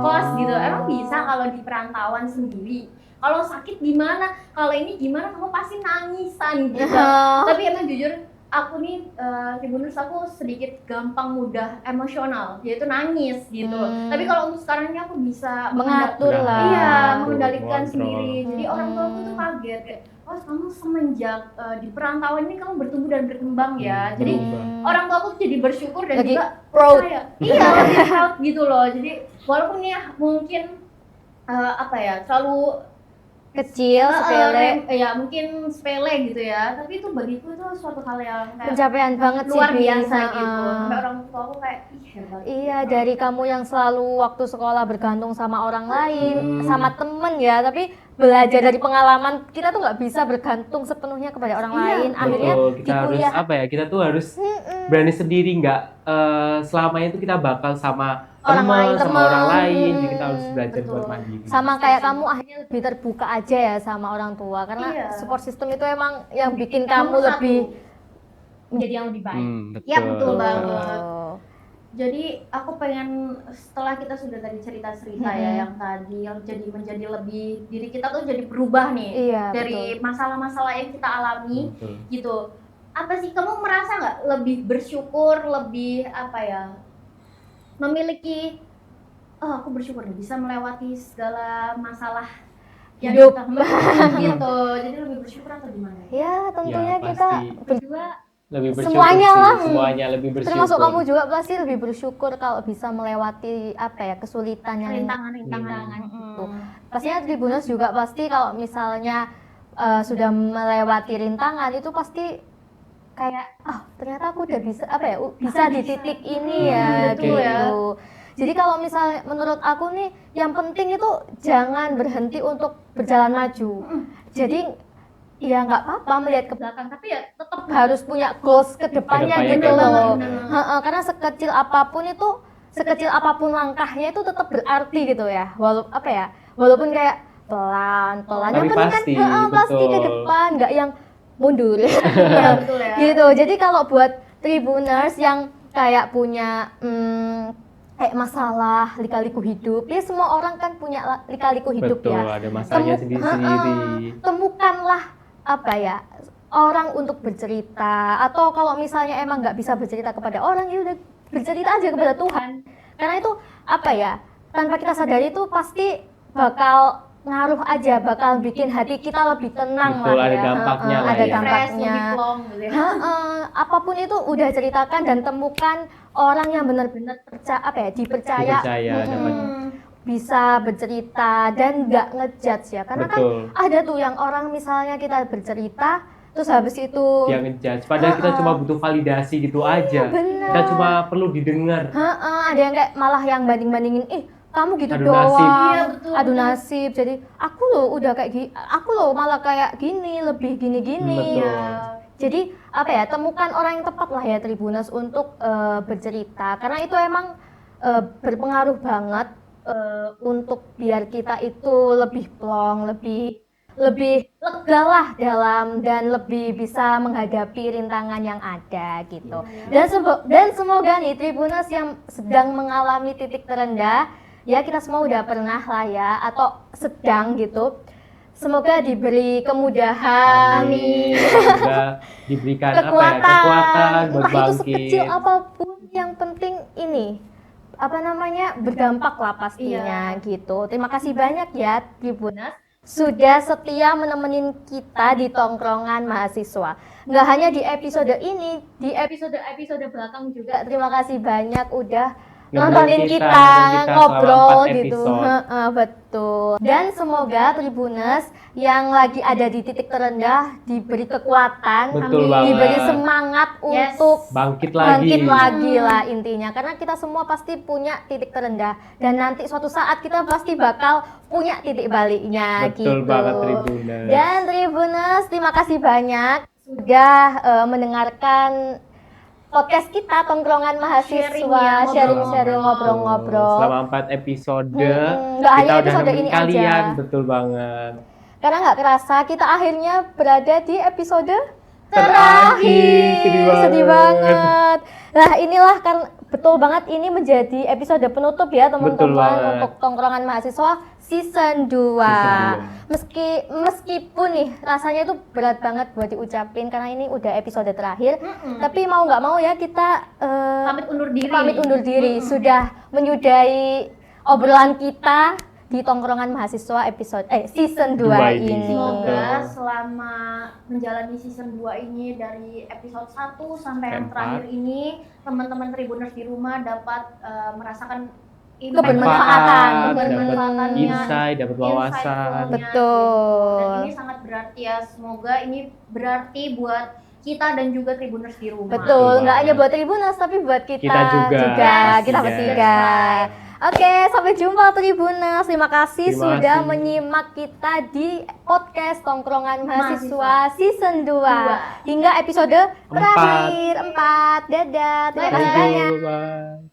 kos gitu, emang bisa kalau di perantauan sendiri. Kalau sakit gimana, kalau ini gimana, kamu pasti nangisan gitu. Tapi emang jujur aku nih Tribuners, aku sedikit gampang mudah emosional, yaitu nangis gitu. Tapi kalau untuk sekarang ini aku bisa Mengatur lah. Iya, mengendalikan Kontrol. sendiri. Jadi orang tua aku tuh kaget kayak, oh kamu semenjak di perantauan ini kamu bertumbuh dan berkembang ya. Jadi orang tua aku jadi bersyukur dan Lagi juga proud. percaya. Iya, lebih proud gitu loh. Jadi walaupun ya mungkin terlalu Kecil, sepele, ya mungkin sepele gitu ya, tapi itu bagiku itu suatu hal yang kayak pencapaian banget sih. luar Bi. biasa gitu. Sampai orang tua aku kayak hebat. Iya, dari kamu yang selalu waktu sekolah bergantung sama orang lain, sama temen ya, tapi belajar dari pengalaman, kita tuh nggak bisa bergantung sepenuhnya kepada orang lain. Akhirnya Betul, di kita harus kuliah kita tuh harus berani sendiri, nggak selamanya itu kita bakal sama Orang sama orang lain. Jadi Hmm, kita harus belajar betul. buat mandiri. sama kayak kamu akhirnya lebih terbuka aja ya sama orang tua, karena Iya. support system itu emang yang bikin Nomor kamu satu, lebih menjadi yang lebih baik. Betul. Ya betul banget. Jadi aku pengen setelah kita sudah tadi cerita-cerita ya yang tadi yang menjadi lebih diri kita tuh jadi berubah nih Iya, dari masalah-masalah yang kita alami Betul. gitu. Apa sih kamu merasa nggak lebih bersyukur, lebih memiliki oh aku bersyukur nih bisa melewati segala masalah yang Hidup. kita gitu. Jadi lebih bersyukur atau gimana? Ya, tentunya Ya, kita pasti. Berdua Lebih bersyukur Semuanya sih, lah. semuanya lebih bersyukur. termasuk kamu juga pasti lebih bersyukur kalau bisa melewati apa ya kesulitan yang rintangan-rintangan gitu. Pastinya Tribuners juga pasti kalau misalnya sudah melewati rintangan itu pasti kayak ternyata aku udah bisa apa ya bisa di titik ini ya Oke. gitu ya. Jadi kalau misalnya menurut aku nih yang penting itu jangan berhenti untuk berjalan maju. Jadi ya nggak apa-apa melihat ke belakang, tapi ya tetap harus punya goals ke depannya Kedepannya, gitu bener loh. banget. Karena sekecil apapun langkahnya itu tetap berarti gitu ya. Walaupun kayak pelan-pelan, yang Tapi penting pasti, kan pasti ke betul. depan, nggak yang mundur. Iya, betul ya. Gitu. Jadi kalau buat Tribuners yang kayak punya kayak masalah lika-liku hidup, ya semua orang kan punya lika-liku hidup Betul, ya. ada masanya sendiri-sendiri. Temukanlah apa ya orang untuk bercerita, atau kalau misalnya emang nggak bisa bercerita kepada orang ya udah bercerita aja kepada Tuhan, karena itu apa ya tanpa kita sadari itu pasti bakal ngaruh aja, bakal bikin hati kita lebih tenang. Betul, lah ada ya. dampaknya lah ada ya. dampaknya. Lebih plong gitu ya. Apapun itu udah ceritakan dan temukan orang yang benar-benar dipercaya, Dipercaya, dapat. bisa bercerita dan nggak ngejudge ya, karena kan Betul. ada tuh yang orang misalnya kita bercerita terus habis itu Dia ngejudge, padahal kita cuma butuh validasi gitu aja. bener. Kita cuma perlu didengar. Ada yang kayak malah yang banding-bandingin, kamu gitu Adu doang, nasib. Iya, betul, adu betul. nasib. Jadi aku loh udah kayak gini, aku loh malah kayak gini, lebih gini-gini. Betul. Ya. Jadi apa ya, temukan orang yang tepat lah ya Tribuners untuk bercerita, karena itu emang berpengaruh banget untuk biar kita itu lebih plong, lebih lega lah dalam dan lebih bisa menghadapi rintangan yang ada gitu. Dan semoga nih Tribuners yang sedang mengalami titik terendah, ya kita semua udah pernah lah ya, atau sedang gitu. Semoga diberi kemudahan, Semoga diberikan kekuatan buat entah itu bangkit. sekecil apapun, yang penting ini berdampak lah pastinya gitu. Terima kasih banyak ya Tribuners sudah setia menemenin kita di tongkrongan mahasiswa. Nggak hanya di episode ini, di episode belakang juga. Terima kasih banyak udah nontonin kita ngobrol selama 4 gitu. episode. Betul. Dan semoga Tribuners yang lagi ada di titik terendah diberi kekuatan, Betul banget. diberi semangat Yes. untuk Bangkit lagi. lah intinya, karena kita semua pasti punya titik terendah dan nanti suatu saat kita pasti bakal punya titik baliknya. Betul gitu. banget Tribuners. Dan Tribuners, terima kasih banyak sudah mendengarkan podcast kita Tongkrongan Mahasiswa, sharing-sharing, ngobrol-ngobrol. Selama 4 episode nggak hanya kita udah episode nemenin ini kalian, aja. betul banget. Karena nggak kerasa kita akhirnya berada di episode Terakhir, sedih banget. Nah inilah kan betul banget, ini menjadi episode penutup ya Betul teman-teman banget. untuk Tongkrongan Mahasiswa season 2. Meskipun nih rasanya itu berat banget buat diucapin karena ini udah episode terakhir, tapi mau nggak mau ya kita Pamit undur diri. sudah menyudahi obrolan kita di Tongkrongan Mahasiswa season 2 Dua ini. ini. Semoga selama menjalani season 2 ini dari episode 1 sampai yang Empat. terakhir ini, teman-teman Tribuners di rumah dapat merasakan Kebermanfaatan. dapat insight, dapat wawasan. Betul. Dan ini sangat berarti ya. Semoga ini berarti buat kita dan juga Tribuners di rumah. Betul, nggak banget. hanya buat Tribuners tapi buat kita, Kita juga. kita Pastinya. bertiga. Oke, sampai jumpa Tribuners. Terima kasih Terima sudah kasih. menyimak kita di podcast Tongkrongan Mahasiswa Mahasiswa. season 2 hingga episode terakhir 4. Dadah. Terima kasih Thank banyak. you, bye.